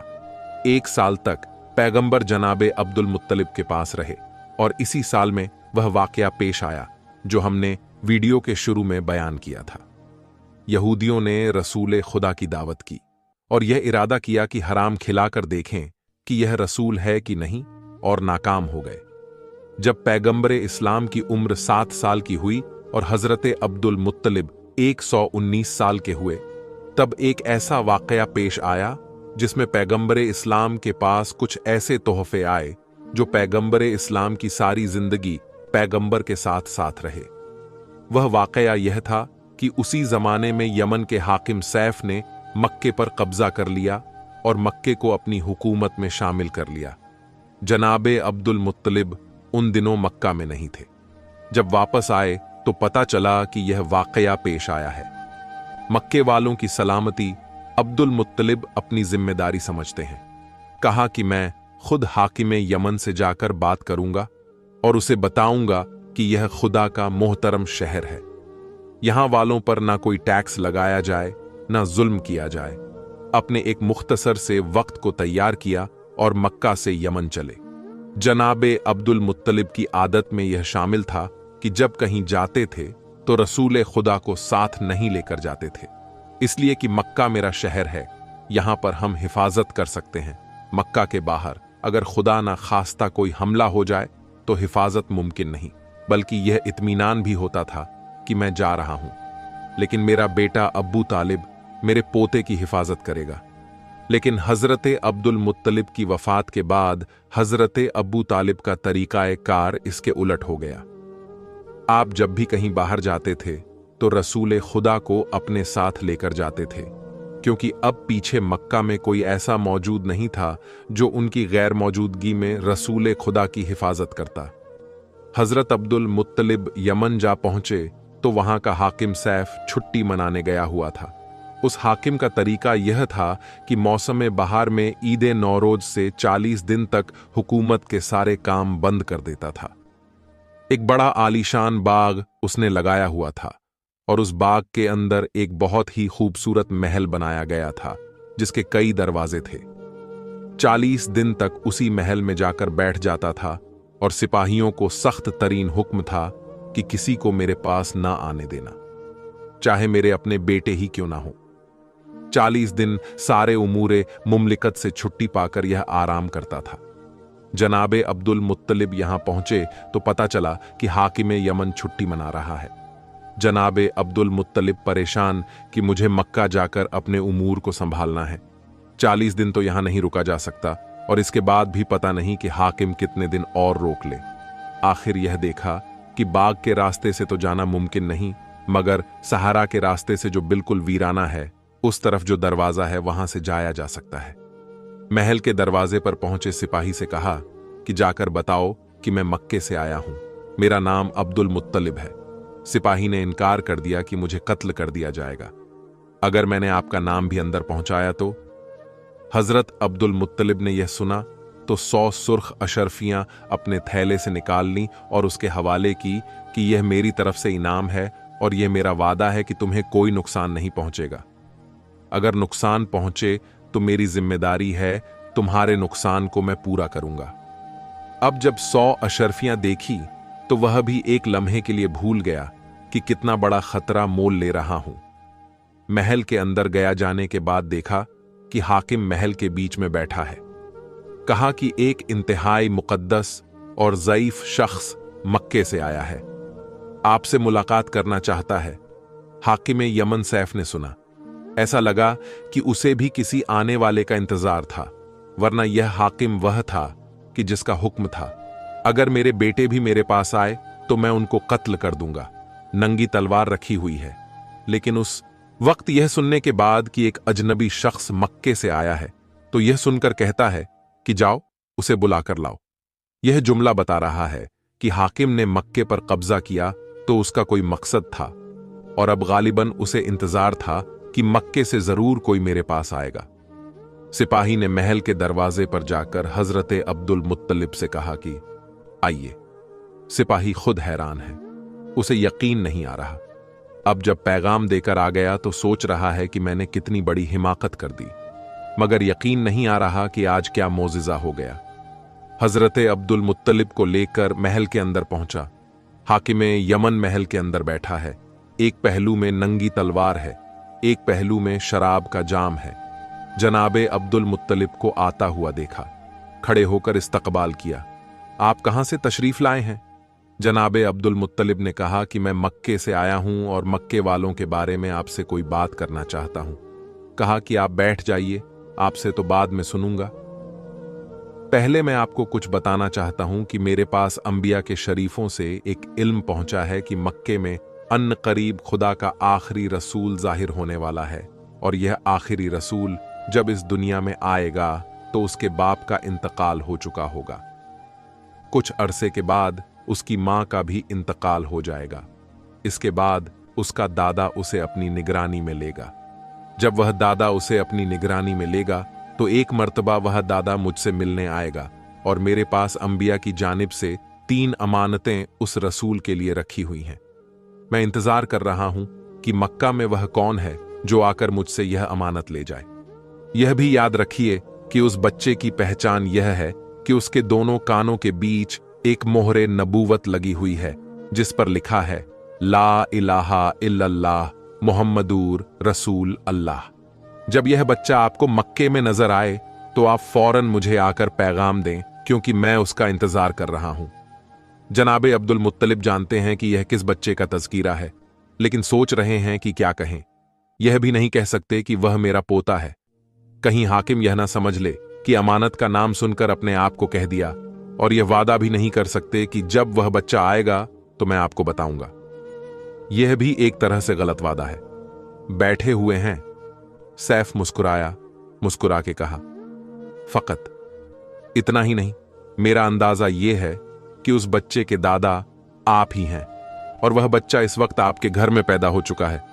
1 साल तक पैगंबर जनाबे अब्दुल मुत्तलिब के पास रहे और इसी साल में वह वाकया पेश आया जो हमने वीडियो के शुरू में बयान किया था। यहूदियों ने रसूल खुदा की दावत की और यह इरादा किया कि हराम खिलाकर देखें कि यह रसूल है कि नहीं, और नाकाम हो गए। जब पैगंबर इस्लाम की उम्र 7 साल की हुई और हजरत अब्दुल मुत्तलिब 119 साल के हुए, तब एक ऐसा वाकया पेश आया जिसमें पैगंबर इस्लाम के पास कुछ ऐसे तोहफे आए जो पैगंबर इस्लाम की सारी जिंदगी पैगंबर के साथ साथ रहे। वह वाकया यह था कि उसी जमाने में यमन के हाकिम सैफ ने मक्के पर कब्जा कर लिया और मक्के को अपनी हुकूमत में शामिल कर लिया। जनाबे अब्दुल मुत्तलिब उन दिनों मक्का में नहीं थे। जब वापस आए तो पता चला कि यह वाकया पेश आया है। मक्के वालों की सलामती अब्दुल मुत्तलिब अपनी जिम्मेदारी समझते हैं। कहा कि मैं खुद हाकिम यमन से जाकर बात करूंगा और उसे बताऊंगा कि यह खुदा का मोहतरम शहर है। यहां वालों पर ना कोई टैक्स लगाया जाए, ना जुल्म किया जाए। अपने एक मुख्तसर से वक्त को तैयार किया और मक्का से यमन चले। जनाबे अब्दुल मुत्तलिब की आदत में यह शामिल था कि जब कहीं जाते थे तो रसूल खुदा को साथ नहीं लेकर जाते थे, इसलिए कि मक्का मेरा शहर है, यहां पर हम हिफाजत कर सकते हैं। मक्का के बाहर अगर खुदा ना खास्ता कोई हमला हो जाए तो हिफाजत मुमकिन नहीं, बल्कि यह इत्मीनान भी होता था कि मैं जा रहा हूं, लेकिन मेरा बेटा अब्बू तालिब मेरे पोते की हिफाजत करेगा। लेकिन हजरत अब्दुल मुत्तलिब की वफात के बाद हजरत अब्बू तालिब का तरीकाए कार इसके उलट हो गया। आप जब भी कहीं बाहर जाते थे तो रसूल खुदा को अपने साथ लेकर जाते थे, क्योंकि अब पीछे मक्का में कोई ऐसा मौजूद नहीं था जो उनकी गैर मौजूदगी में रसूल खुदा की हिफाजत करता। हजरत अब्दुल मुत्तलिब यमन जा पहुंचे तो वहां का हाकिम सैफ छुट्टी मनाने गया हुआ था। उस हाकिम का तरीका यह था कि मौसम बहार में ईद नौरोज से 40 दिन तक हुकूमत के सारे काम बंद कर देता था। एक बड़ा आलीशान बाग उसने लगाया हुआ था और उस बाग के अंदर एक बहुत ही खूबसूरत महल बनाया गया था जिसके कई दरवाजे थे। 40 दिन तक उसी महल में जाकर बैठ जाता था और सिपाहियों को सख्त तरीन हुक्म था कि किसी को मेरे पास ना आने देना, चाहे मेरे अपने बेटे ही क्यों ना हो। 40 दिन सारे उमूरे मुमलिकत से छुट्टी पाकर यह आराम करता था। जनाबे अब्दुल मुत्तलिब यहां पहुंचे तो पता चला कि हाकिम यमन छुट्टी मना रहा है। जनाबे अब्दुल मुत्तलिब परेशान कि मुझे मक्का जाकर अपने उमूर को संभालना है। 40 दिन तो यहां नहीं रुका जा सकता और इसके बाद भी पता नहीं कि हाकिम कितने दिन और रोक ले। आखिर यह देखा कि बाग के रास्ते से तो जाना मुमकिन नहीं, मगर सहारा के रास्ते से जो बिल्कुल वीराना है उस तरफ जो दरवाजा है वहां से जाया जा सकता है। महल के दरवाजे पर पहुंचे सिपाही से कहा कि जाकर बताओ कि मैं मक्के से आया हूं, मेरा नाम अब्दुल मुत्तलिब है। सिपाही ने इनकार कर दिया कि मुझे कत्ल कर दिया जाएगा अगर मैंने आपका नाम भी अंदर पहुंचाया तो। हजरत अब्दुल मुत्तलिब ने यह सुना तो 100 सुर्ख अशरफियां अपने थैले से निकाल लीं और उसके हवाले की कि यह मेरी तरफ से इनाम है और यह मेरा वादा है कि तुम्हें कोई नुकसान नहीं पहुंचेगा। अगर नुकसान पहुंचे तो मेरी जिम्मेदारी है, तुम्हारे नुकसान को मैं पूरा करूंगा। अब जब 100 अशरफियां देखी तो वह भी एक लम्हे के लिए भूल गया कि कितना बड़ा खतरा मोल ले रहा हूं। महल के अंदर गया जाने के बाद देखा कि हाकिम महल के बीच में बैठा है। कहा कि एक इंतहाई मुकद्दस और ज़ईफ शख्स मक्के से आया है, आपसे मुलाकात करना चाहता है। हाकिम यमन सैफ ने सुना। ऐसा लगा कि उसे भी किसी आने वाले का इंतजार था, वरना यह हाकिम वह था कि जिसका हुक्म था अगर मेरे बेटे भी मेरे पास आए तो मैं उनको कत्ल कर दूंगा। नंगी तलवार रखी हुई है। लेकिन उस वक्त यह सुनने के बाद कि एक अजनबी शख्स मक्के से आया है तो यह सुनकर कहता है कि जाओ उसे बुलाकर लाओ। यह जुमला बता रहा है कि हाकिम ने मक्के पर कब्जा किया तो उसका कोई मकसद था और अब गालिबन उसे इंतजार था कि मक्के से जरूर कोई मेरे पास आएगा। सिपाही ने महल के दरवाजे पर जाकर हजरत अब्दुल मुत्तलिब से कहा कि आइए। सिपाही खुद हैरान है, उसे यकीन नहीं आ रहा। अब जब पैगाम देकर आ गया तो सोच रहा है कि मैंने कितनी बड़ी हिमाकत कर दी, मगर यकीन नहीं आ रहा कि आज क्या मोजिजा हो गया। हजरत अब्दुल मुत्तलिब को लेकर महल के अंदर पहुंचा। हाकिम यमन महल के अंदर बैठा है। एक पहलू में नंगी तलवार है एक पहलू में शराब का जाम है। जनाबे अब्दुल मुत्तलिब को आता हुआ देखा, खड़े होकर इस्तकबाल किया। आप कहां से तशरीफ लाए हैं? जनाबे अब्दुल मुत्तलिब ने कहा कि मैं मक्के से आया हूं और मक्के वालों के बारे में आपसे कोई बात करना चाहता हूं। कहा कि आप बैठ जाइए, आपसे तो बाद में सुनूंगा। पहले मैं आपको कुछ बताना चाहता हूं कि मेरे पास अंबिया के शरीफों से एक इल्म पहुंचा है कि मक्के में अन करीब खुदा का आखिरी रसूल जाहिर होने वाला है, और यह आखिरी रसूल जब इस दुनिया में आएगा तो उसके बाप का इंतकाल हो चुका होगा। कुछ अरसे के बाद उसकी मां का भी इंतकाल हो जाएगा। इसके बाद उसका दादा उसे अपनी निगरानी में लेगा। जब वह दादा उसे अपनी निगरानी में लेगा तो एक मर्तबा वह दादा मुझसे मिलने आएगा, और मेरे पास अंबिया की जानिब से 3 अमानतें उस रसूल के लिए रखी हुई हैं। मैं इंतजार कर रहा हूं कि मक्का में वह कौन है जो आकर मुझसे यह अमानत ले जाए। यह भी याद रखिए कि उस बच्चे की पहचान यह है कि उसके दोनों कानों के बीच एक मोहरे नबूवत लगी हुई है, जिस पर लिखा है ला इलाहा इल्लल्लाह मुहम्मदुर रसूल अल्लाह। जब यह बच्चा आपको मक्के में नजर आए तो आप फौरन मुझे आकर पैगाम दें, क्योंकि मैं उसका इंतजार कर रहा हूं। जनाबे अब्दुल मुत्तलिब जानते हैं कि यह किस बच्चे का तज़किरा है, लेकिन सोच रहे हैं कि क्या कहें। यह भी नहीं कह सकते कि वह मेरा पोता है। कहीं हाकिम यह ना समझ ले कि अमानत का नाम सुनकर अपने आप को कह दिया, और यह वादा भी नहीं कर सकते कि जब वह बच्चा आएगा तो मैं आपको बताऊंगा। यह भी एक तरह से गलत वादा है। बैठे हुए हैं। सैफ मुस्कुराया, मुस्कुरा के कहा, फकत इतना ही नहीं, मेरा अंदाजा यह है कि उस बच्चे के दादा आप ही हैं, और वह बच्चा इस वक्त आपके घर में पैदा हो चुका है।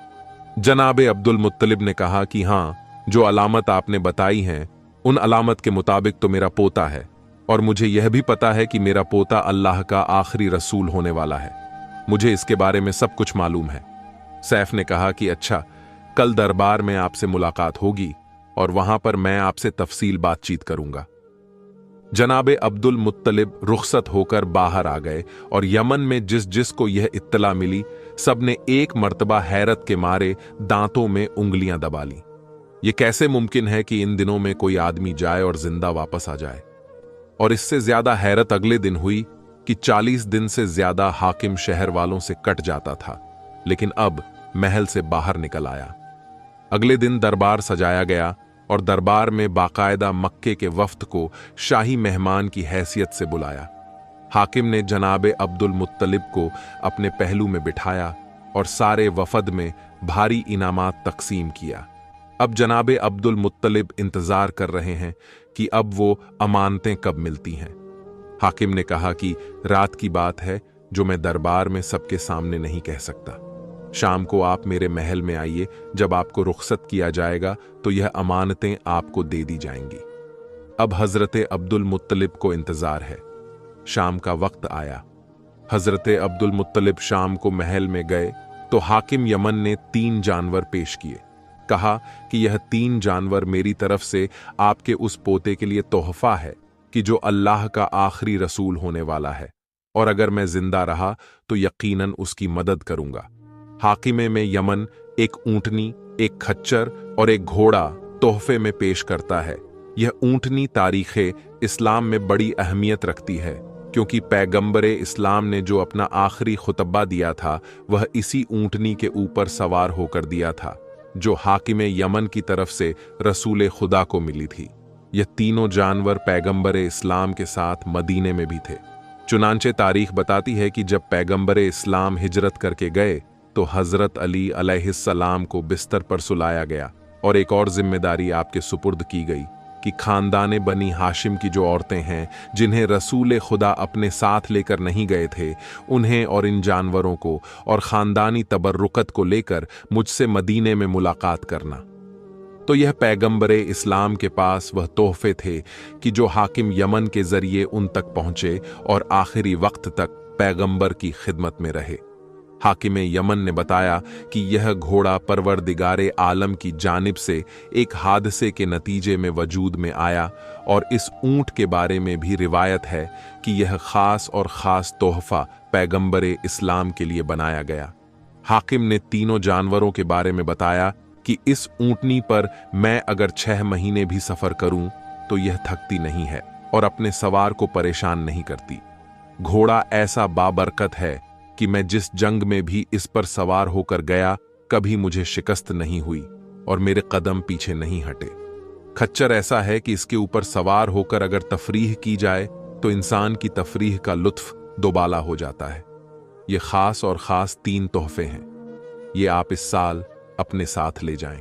जनाबे अब्दुल मुत्तलिब ने कहा कि हां, जो अलामत आपने बताई हैं उन अलामत के मुताबिक तो मेरा पोता है, और मुझे यह भी पता है कि मेरा पोता अल्लाह का आखिरी रसूल होने वाला है। मुझे इसके बारे में सब कुछ मालूम है। सैफ ने कहा कि अच्छा, कल दरबार में आपसे मुलाकात होगी और वहां पर मैं आपसे तफसील बातचीत करूंगा। जनाबे अब्दुल मुत्तलिब रुखसत होकर बाहर आ गए, और यमन में जिस जिस को यह इत्तला मिली सबने एक मर्तबा हैरत के मारे दांतों में उंगलियां दबा ली। यह कैसे मुमकिन है कि इन दिनों में कोई आदमी जाए और जिंदा वापस आ जाए? और इससे ज्यादा हैरत अगले दिन हुई कि 40 दिन से ज्यादा हाकिम शहर वालों से कट जाता था, लेकिन अब महल से बाहर निकल आया। अगले दिन दरबार सजाया गया, और दरबार में बाकायदा मक्के के वफ्द को शाही मेहमान की हैसियत से बुलाया। हाकिम ने जनाबे अब्दुल मुत्तलिब को अपने पहलू में बिठाया और सारे वफद में भारी इनामात तकसीम किया। अब जनाबे अब्दुल मुत्तलिब इंतजार कर रहे हैं कि अब वो अमानतें कब मिलती हैं। हाकिम ने कहा कि रात की बात है जो मैं दरबार में सबके सामने नहीं कह सकता। शाम को आप मेरे महल में आइए, जब आपको रुखसत किया जाएगा तो यह अमानतें आपको दे दी जाएंगी। अब हजरते अब्दुल मुत्तलिब को इंतजार है। शाम का वक्त आया। हजरते अब्दुल मुत्तलिब शाम को महल में गए तो हाकिम यमन ने 3 जानवर पेश किए। कहा कि यह 3 जानवर मेरी तरफ से आपके उस पोते के लिए तोहफा है कि जो अल्लाह का आखिरी रसूल होने वाला है, और अगर मैं जिंदा रहा तो यकीनन उसकी मदद करूंगा। हाकिमे में यमन एक ऊंटनी, एक खच्चर और एक घोड़ा तोहफे में पेश करता है। यह ऊंटनी तारीख़े इस्लाम में बड़ी अहमियत रखती है, क्योंकि पैगंबरे इस्लाम ने जो अपना आखिरी खुतबा दिया था वह इसी ऊंटनी के ऊपर सवार होकर दिया था, जो हाकिमे यमन की तरफ से रसूल खुदा को मिली थी। यह तीनों जानवर पैगंबरे इस्लाम के साथ मदीने में भी थे। चुनांचे तारीख बताती है कि जब पैगंबरे इस्लाम हिजरत करके गए तो हजरत अली अलैहिस्सलाम को बिस्तर पर सुलाया गया, और एक और जिम्मेदारी आपके सुपुर्द की गई कि खानदाने बनी हाशिम की जो औरतें हैं जिन्हें रसूल खुदा अपने साथ लेकर नहीं गए थे, उन्हें और इन जानवरों को और खानदानी तबर्रुकत को लेकर मुझसे मदीने में मुलाकात करना। तो यह पैगंबरे इस्लाम के पास वह तोहफे थे कि जो हाकिम यमन के जरिए उन तक पहुंचे और आखिरी वक्त तक पैगंबर की खिदमत में रहे। हाकिमे यमन ने बताया कि यह घोड़ा परवरदिगारे आलम की जानिब से एक हादसे के नतीजे में वजूद में आया, और इस ऊंट के बारे में भी रिवायत है कि यह खास और खास तोहफा पैगंबरे इस्लाम के लिए बनाया गया। हाकिम ने तीनों जानवरों के बारे में बताया कि इस ऊंटनी पर मैं अगर 6 महीने भी सफर करूं तो यह थकती नहीं है और अपने सवार को परेशान नहीं करती। घोड़ा ऐसा बाबरकत है कि मैं जिस जंग में भी इस पर सवार होकर गया कभी मुझे शिकस्त नहीं हुई और मेरे कदम पीछे नहीं हटे। खच्चर ऐसा है कि इसके ऊपर सवार होकर अगर तफरीह की जाए तो इंसान की तफरीह का लुत्फ दोबाला हो जाता है। ये खास और खास 3 तोहफे हैं, ये आप इस साल अपने साथ ले जाएं।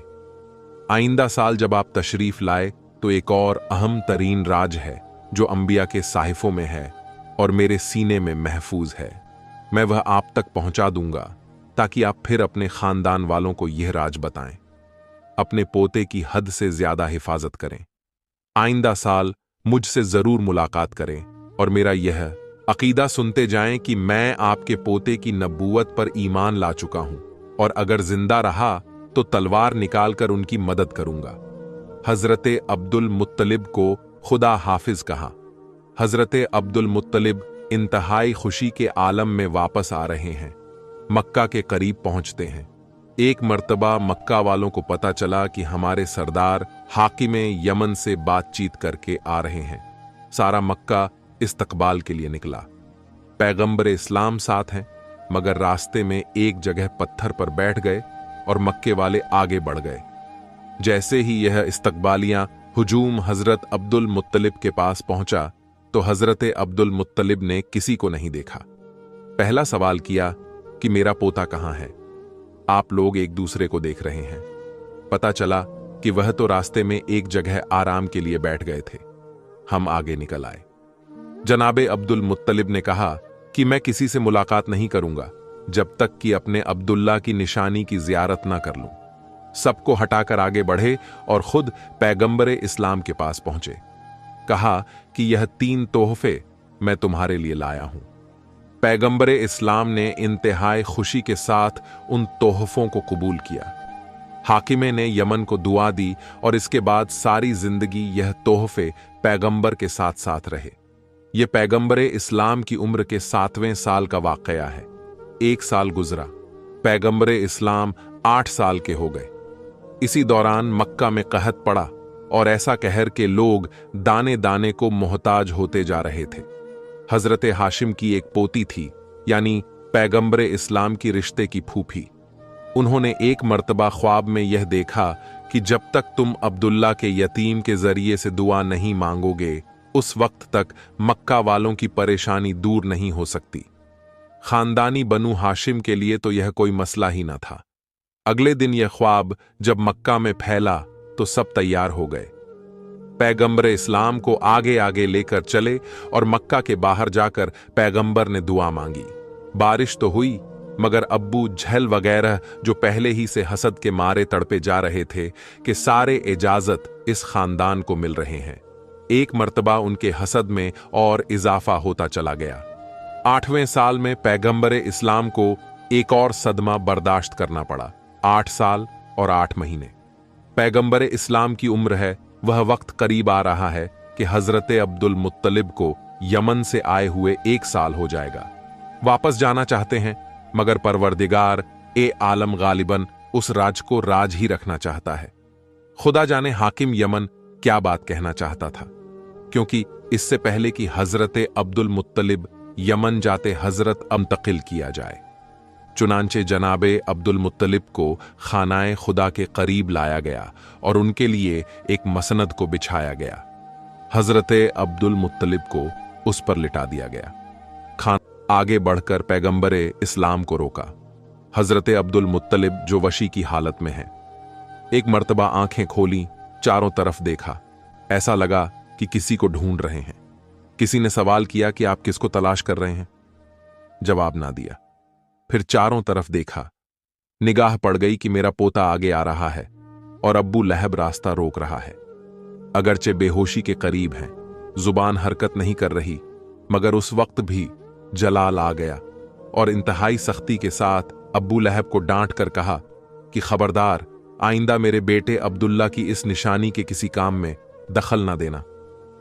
आइंदा साल जब आप तशरीफ लाए तो एक और अहम तरीन राज है जो अंबिया के साहिफों में है और मेरे सीने में महफूज है। मैं वह आप तक पहुंचा दूंगा ताकि आप फिर अपने खानदान वालों को यह राज बताएं। अपने पोते की हद से ज्यादा हिफाजत करें। आइंदा साल मुझसे जरूर मुलाकात करें और मेरा यह अकीदा सुनते जाएं कि मैं आपके पोते की नबूवत पर ईमान ला चुका हूं और अगर जिंदा रहा तो तलवार निकालकर उनकी मदद करूंगा। हजरते अब्दुल मुत्तलिब को खुदा हाफिज कहा। हजरते अब्दुल मुत्तलिब इंतहाई खुशी के आलम में वापस आ रहे हैं। मक्का के करीब पहुंचते हैं। एक मर्तबा मक्का वालों को पता चला कि हमारे सरदार हाकिमे यमन से बातचीत करके आ रहे हैं। सारा मक्का इस्तकबाल के लिए निकला। पैगंबर इस्लाम साथ हैं, मगर रास्ते में एक जगह पत्थर पर बैठ गए और मक्के वाले आगे बढ़ गए। जैसे ही यह इस्तकबालियां हुजूम हजरत अब्दुल मुत्तलिब के पास पहुंचा तो हजरत अब्दुल मुत्तलिब ने किसी को नहीं देखा। पहला सवाल किया कि मेरा पोता कहां है? आप लोग एक दूसरे को देख रहे हैं। पता चला कि वह तो रास्ते में एक जगह आराम के लिए बैठ गए थे। हम आगे निकल आए। जनाबे अब्दुल मुत्तलिब ने कहा कि मैं किसी से मुलाकात नहीं करूंगा जब तक कि अपने अब्दुल्ला की निशानी की जियारत ना कर लूं। सबको हटाकर आगे बढ़े और खुद पैगंबरे इस्लाम के पास पहुंचे। कहा कि यह 3 तोहफे मैं तुम्हारे लिए लाया हूं। पैगंबरे इस्लाम ने इंतहाई खुशी के साथ उन तोहफों को कबूल किया। हाकिमे ने यमन को दुआ दी और इसके बाद सारी जिंदगी यह तोहफे पैगंबर के साथ साथ रहे। यह पैगंबरे इस्लाम की उम्र के 7वें साल का वाकया है। 1 साल गुजरा, पैगंबरे इस्लाम 8 साल के हो गए। इसी दौरान मक्का में कहत पड़ा और ऐसा कहर के लोग दाने दाने को मोहताज होते जा रहे थे। हजरत हाशिम की एक पोती थी, यानी पैगंबरे इस्लाम की रिश्ते की फूफी। उन्होंने एक मर्तबा ख्वाब में यह देखा कि जब तक तुम अब्दुल्ला के यतीम के जरिए से दुआ नहीं मांगोगे उस वक्त तक मक्का वालों की परेशानी दूर नहीं हो सकती। खानदानी बनु हाशिम के लिए तो यह कोई मसला ही न था। अगले दिन यह ख्वाब जब मक्का में फैला तो सब तैयार हो गए। पैगंबर इस्लाम को आगे आगे लेकर चले और मक्का के बाहर जाकर पैगंबर ने दुआ मांगी। बारिश तो हुई, मगर अब्बू झल वगैरह जो पहले ही से हसद के मारे तड़पे जा रहे थे कि सारे इजाजत इस खानदान को मिल रहे हैं। एक मर्तबा उनके हसद में और इजाफा होता चला गया। 8वें साल में पैगंबर इस्लाम को एक और सदमा बर्दाश्त करना पड़ा। 8 साल और 8 महीने। पैगंबर इस्लाम की उम्र है, वह वक्त करीब आ रहा है कि हजरत अब्दुल मुत्तलिब को यमन से आए हुए 1 साल हो जाएगा। वापस जाना चाहते हैं, मगर परवरदिगार ए आलम गालिबन उस राज को राज ही रखना चाहता है। खुदा जाने हाकिम यमन क्या बात कहना चाहता था, क्योंकि इससे पहले कि हजरत अब्दुल मुत्तलिब यमन जाते हजरत मुंतकिल किया जाए। चुनांचे जनाबे अब्दुल मुत्तलिब को खानाए खुदा के करीब लाया गया और उनके लिए एक मसनद को बिछाया गया। हजरत अब्दुल मुत्तलिब को उस पर लिटा दिया गया। खान आगे बढ़कर पैगंबरे इस्लाम को रोका। हजरत अब्दुल मुत्तलिब जो वशी की हालत में है, एक मर्तबा आंखें खोली, चारों तरफ देखा। ऐसा लगा कि किसी को ढूंढ रहे हैं। किसी ने सवाल किया कि आप किसको तलाश कर रहे हैं? जवाब ना दिया। फिर चारों तरफ देखा। निगाह पड़ गई कि मेरा पोता आगे आ रहा है और अब्बू लहब रास्ता रोक रहा है। अगरचे बेहोशी के करीब हैं, जुबान हरकत नहीं कर रही, मगर उस वक्त भी जलाल आ गया और इंतहाई सख्ती के साथ अब्बू लहब को डांट कर कहा कि खबरदार, आइंदा मेरे बेटे अब्दुल्ला की इस निशानी के किसी काम में दखल ना देना।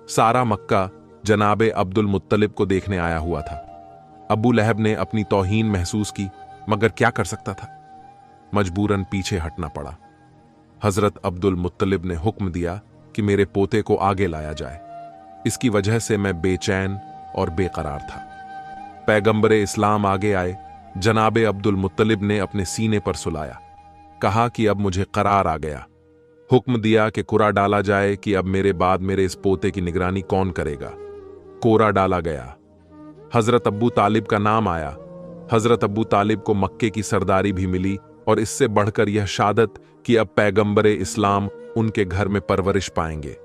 सारा मक्का जनाबे अब्दुल मुत्तलिब को देखने आया हुआ था। अब्बू लहब ने अपनी तौहीन महसूस की, मगर क्या कर सकता था? मजबूरन पीछे हटना पड़ा। हजरत अब्दुल मुत्तलिब ने हुक्म दिया कि मेरे पोते को आगे लाया जाए। इसकी वजह से मैं बेचैन और बेकरार था। पैगंबरे इस्लाम आगे आए। जनाबे अब्दुल मुत्तलिब ने अपने सीने पर सुलाया। कहा कि अब मुझे करार आ गया। हुक्म दिया कि कुरा डाला जाए कि अब मेरे बाद मेरे इस पोते की निगरानी कौन करेगा। कोरा डाला गया। हजरत अब्बू तालिब का नाम आया। हजरत अब्बू तालिब को मक्के की सरदारी भी मिली और इससे बढ़कर यह शहादत कि अब पैगंबरे इस्लाम उनके घर में परवरिश पाएंगे।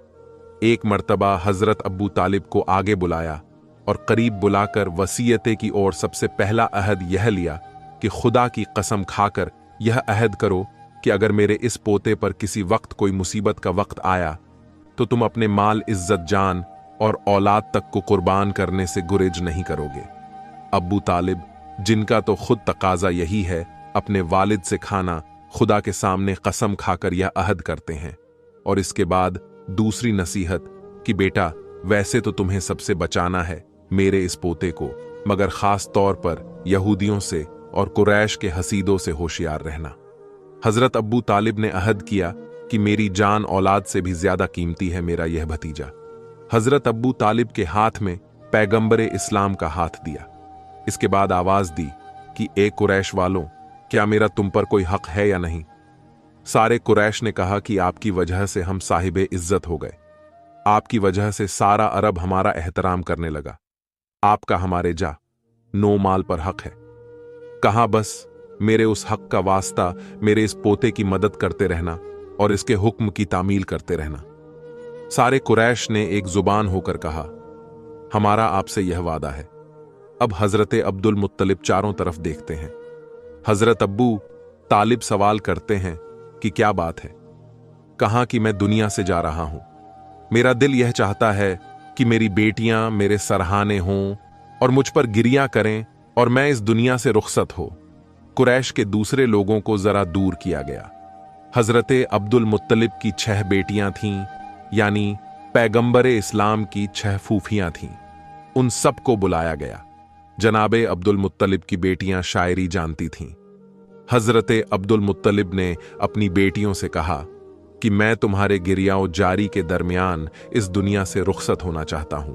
एक मर्तबा हजरत अब्बू तालिब को आगे बुलाया और करीब बुलाकर वसीयते की ओर सबसे पहला अहद यह लिया कि खुदा की कसम खाकर यह अहद करो कि अगर मेरे इस पोते पर किसी वक्त कोई मुसीबत का वक्त आया तो तुम अपने माल, इज्जत, जान और औलाद तक को कुर्बान करने से गुरेज नहीं करोगे। अब्बू तालिब, जिनका तो खुद तकाजा यही है, अपने वालिद से खाना खुदा के सामने कसम खाकर यह अहद करते हैं। और इसके बाद दूसरी नसीहत कि बेटा, वैसे तो तुम्हें सबसे बचाना है मेरे इस पोते को, मगर खास तौर पर यहूदियों से और कुरैश के हसीदों से होशियार रहना। हजरत अब्बू तालिब ने अहद किया कि मेरी जान औलाद से भी ज्यादा कीमती है मेरा यह भतीजा। हजरत अब्बू तालिब के हाथ में पैगंबरे इस्लाम का हाथ दिया। इसके बाद आवाज दी कि ए कुरैश वालों, क्या मेरा तुम पर कोई हक है या नहीं। सारे कुरैश ने कहा कि आपकी वजह से हम साहिबे इज्जत हो गए। आपकी वजह से सारा अरब हमारा एहतराम करने लगा। आपका हमारे जा नो माल पर हक है। कहा बस मेरे उस हक का वास्ता मेरे इस पोते की मदद करते रहना और इसके हुक्म की तामील करते रहना। सारे कुरैश ने एक जुबान होकर कहा, हमारा आपसे यह वादा है। अब हजरत अब्दुल मुत्तलिब चारों तरफ देखते हैं। हजरत अब्बू तालिब सवाल करते हैं कि क्या बात है। कहा कि मैं दुनिया से जा रहा हूं। मेरा दिल यह चाहता है कि मेरी बेटियां मेरे सरहाने हों और मुझ पर गिरियां करें और मैं इस दुनिया से रुखसत हो। कुरैश के दूसरे लोगों को जरा दूर किया गया। हजरत अब्दुल मुत्तलिब की 6 बेटियां थीं, यानी पैगंबरे इस्लाम की 6 फूफियां थीं। उन सबको बुलाया गया। जनाबे अब्दुल मुत्तलिब की बेटियां शायरी जानती थीं। हजरत अब्दुल मुत्तलिब ने अपनी बेटियों से कहा कि मैं तुम्हारे गिरियाओं जारी के दरमियान इस दुनिया से रुखसत होना चाहता हूं।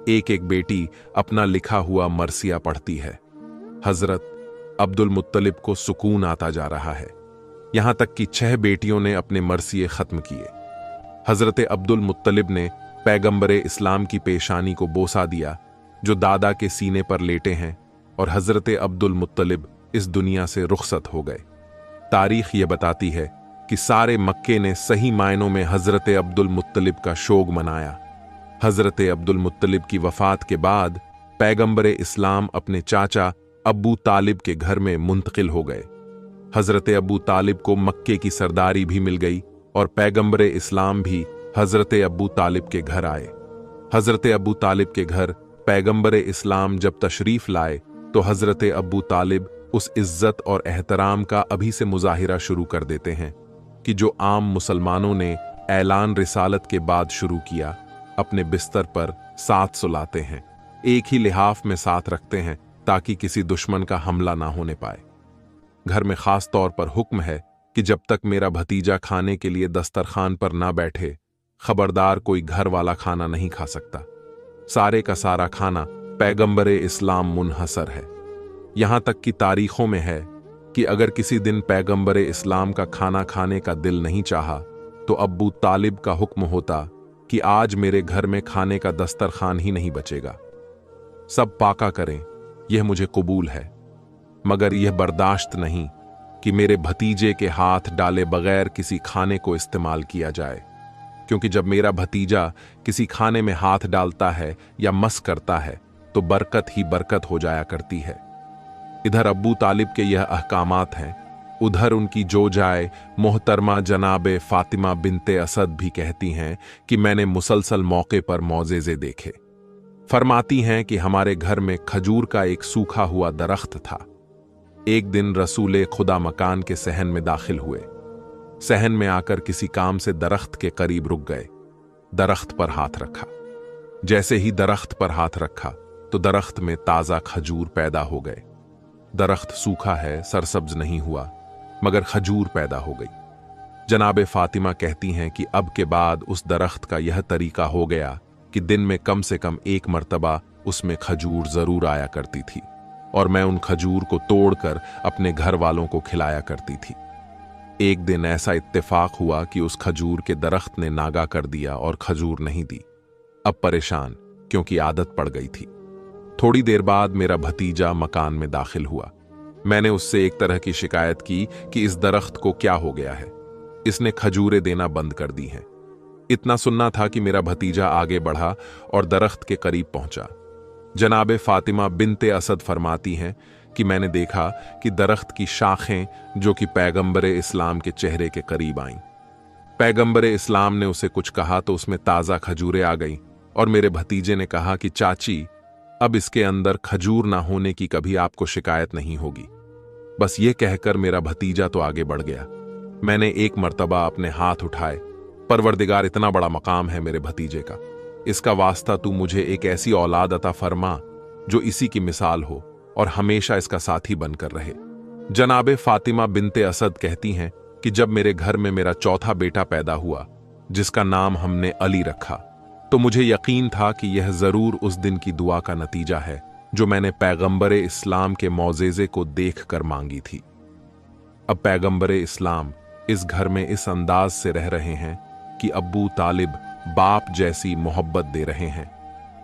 एक एक बेटी अपना लिखा हुआ मरसिया पढ़ती है। हजरत अब्दुल मुत्तलिब को सुकून आता जा रहा है। यहां तक कि 6 बेटियों ने अपने मरसिए खत्म किए। हजरत अब्दुल मुत्तलिब ने पैगंबरे इस्लाम की पेशानी को बोसा दिया जो दादा के सीने पर लेटे हैं, और हजरत अब्दुल मुत्तलिब इस दुनिया से रुखसत हो गए। तारीख ये बताती है कि सारे मक्के ने सही मायनों में हजरत अब्दुल मुत्तलिब का शोग मनाया। हजरत अब्दुल मुत्तलिब की वफात के बाद पैगंबरे इस्लाम अपने चाचा अब्बू तालिब के घर में मुंतकिल हो गए। हजरत अब्बू तालिब को मक्के की सरदारी भी मिल गई और पैगंबरे इस्लाम भी हजरत अब्बू तालिब के घर आए। हजरत अब्बू तालिब के घर पैगंबरे इस्लाम जब तशरीफ लाए तो हजरत अब्बू तालिब उस इज्जत और एहतराम का अभी से मुजाहिरा शुरू कर देते हैं कि जो आम मुसलमानों ने ऐलान रिसालत के बाद शुरू किया। अपने बिस्तर पर साथ सुलाते हैं, एक ही लिहाफ में साथ रखते हैं ताकि किसी दुश्मन का हमला ना होने पाए। घर में खास तौर पर हुक्म है कि जब तक मेरा भतीजा खाने के लिए दस्तरखान पर ना बैठे, खबरदार कोई घर वाला खाना नहीं खा सकता। सारे का सारा खाना पैगंबरे इस्लाम मुनहसर है। यहां तक कि तारीखों में है कि अगर किसी दिन पैगंबरे इस्लाम का खाना खाने का दिल नहीं चाहा तो अब्बू तालिब का हुक्म होता कि आज मेरे घर में खाने का दस्तरखान ही नहीं बचेगा। सब पाका करें, यह मुझे कबूल है, मगर यह बर्दाश्त नहीं कि मेरे भतीजे के हाथ डाले बगैर किसी खाने को इस्तेमाल किया जाए, क्योंकि जब मेरा भतीजा किसी खाने में हाथ डालता है या मस करता है तो बरकत ही बरकत हो जाया करती है। इधर अब्बू तालिब के यह अहकामात हैं, उधर उनकी जो जाए मोहतरमा जनाबे फातिमा बिनते असद भी कहती हैं कि मैंने मुसलसल मौके पर मौजेज़े देखे। फरमाती हैं कि हमारे घर में खजूर का एक सूखा हुआ दरख्त था। एक दिन रसूले खुदा मकान के सहन में दाखिल हुए। सहन में आकर किसी काम से दरख्त के करीब रुक गए। दरख्त पर हाथ रखा। जैसे ही दरख्त पर हाथ रखा तो दरख्त में ताजा खजूर पैदा हो गए। दरख्त सूखा है, सरसब्ज नहीं हुआ, मगर खजूर पैदा हो गई। जनाबे फातिमा कहती हैं कि अब के बाद उस दरख्त का यह तरीका हो गया कि दिन में कम से कम एक मर्तबा उसमें खजूर जरूर आया करती थी और मैं उन खजूर को तोड़कर अपने घर वालों को खिलाया करती थी। एक दिन ऐसा इत्तेफाक हुआ कि उस खजूर के दरख्त ने नागा कर दिया और खजूर नहीं दी। अब परेशान, क्योंकि आदत पड़ गई थी। थोड़ी देर बाद मेरा भतीजा मकान में दाखिल हुआ। मैंने उससे एक तरह की शिकायत की कि इस दरख्त को क्या हो गया है, इसने खजूरें देना बंद कर दी हैं। इतना सुनना था कि मेरा भतीजा आगे बढ़ा और दरख्त के करीब पहुंचा। जनाबे फातिमा बिनते असद फरमाती हैं कि मैंने देखा कि दरख्त की शाखें जो कि पैगंबरे इस्लाम के चेहरे के करीब आईं। पैगंबरे इस्लाम ने उसे कुछ कहा तो उसमें ताज़ा खजूरें आ गईं और मेरे भतीजे ने कहा कि चाची, अब इसके अंदर खजूर ना होने की कभी आपको शिकायत नहीं होगी। बस ये कहकर मेरा भतीजा तो आगे बढ़ गया। मैंने एक मर्तबा अपने हाथ उठाए, परवरदिगार इतना बड़ा मकाम है मेरे भतीजे का, इसका वास्ता तू मुझे एक ऐसी औलाद अता फरमा जो इसी की मिसाल हो और हमेशा इसका साथी बनकर रहे। जनाबे फातिमा बिनते असद कहती हैं कि जब मेरे घर में मेरा चौथा बेटा पैदा हुआ, जिसका नाम हमने अली रखा, तो मुझे यकीन था कि यह जरूर उस दिन की दुआ का नतीजा है जो मैंने पैगंबरे इस्लाम के मौजेज़े को देखकर मांगी थी। अब पैगंबरे इस्लाम इस घर में इस अंदाज से रह रहे हैं कि अब्बू तालिब बाप जैसी मोहब्बत दे रहे हैं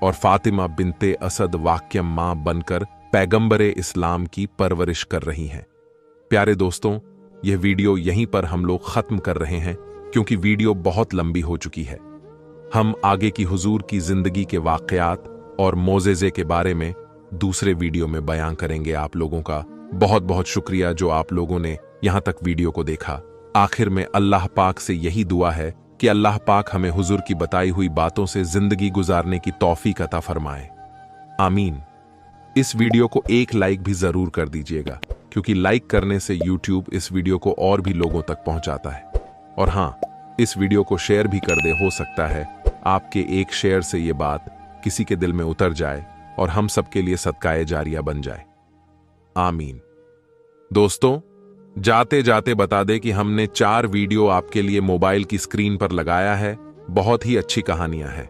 और फातिमा बिनते असद वाक्यम मां बनकर पैगंबरे इस्लाम की परवरिश कर रही हैं। प्यारे दोस्तों, यह वीडियो यहीं पर हम लोग खत्म कर रहे हैं क्योंकि वीडियो बहुत लंबी हो चुकी है। हम आगे की हुजूर की जिंदगी के वाकयात और मोजेज़े के बारे में दूसरे वीडियो में बयां करेंगे। आप लोगों का बहुत बहुत शुक्रिया जो आप लोगों ने यहां तक वीडियो को देखा। आखिर में अल्लाह पाक से यही दुआ है कि अल्लाह पाक हमें हुजूर की बताई हुई बातों से जिंदगी गुजारने की तौफीक अता फरमाए। आमीन। इस वीडियो को एक लाइक भी जरूर कर दीजिएगा क्योंकि लाइक करने से यूट्यूब इस वीडियो को और भी लोगों तक पहुंचाता है। और हां, इस वीडियो को शेयर भी कर दे, हो सकता है आपके एक शेयर से ये बात किसी के दिल में उतर जाए और हम सबके लिए सदकाए जारिया बन जाए। आमीन। दोस्तों, जाते जाते बता दे कि हमने 4 वीडियो आपके लिए मोबाइल की स्क्रीन पर लगाया है। बहुत ही अच्छी कहानियां हैं।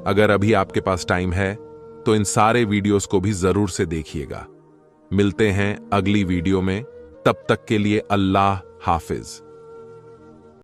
अगर अभी आपके पास टाइम है तो इन सारे वीडियोस को भी जरूर से देखिएगा। मिलते हैं अगली वीडियो में, तब तक के लिए अल्लाह हाफिज।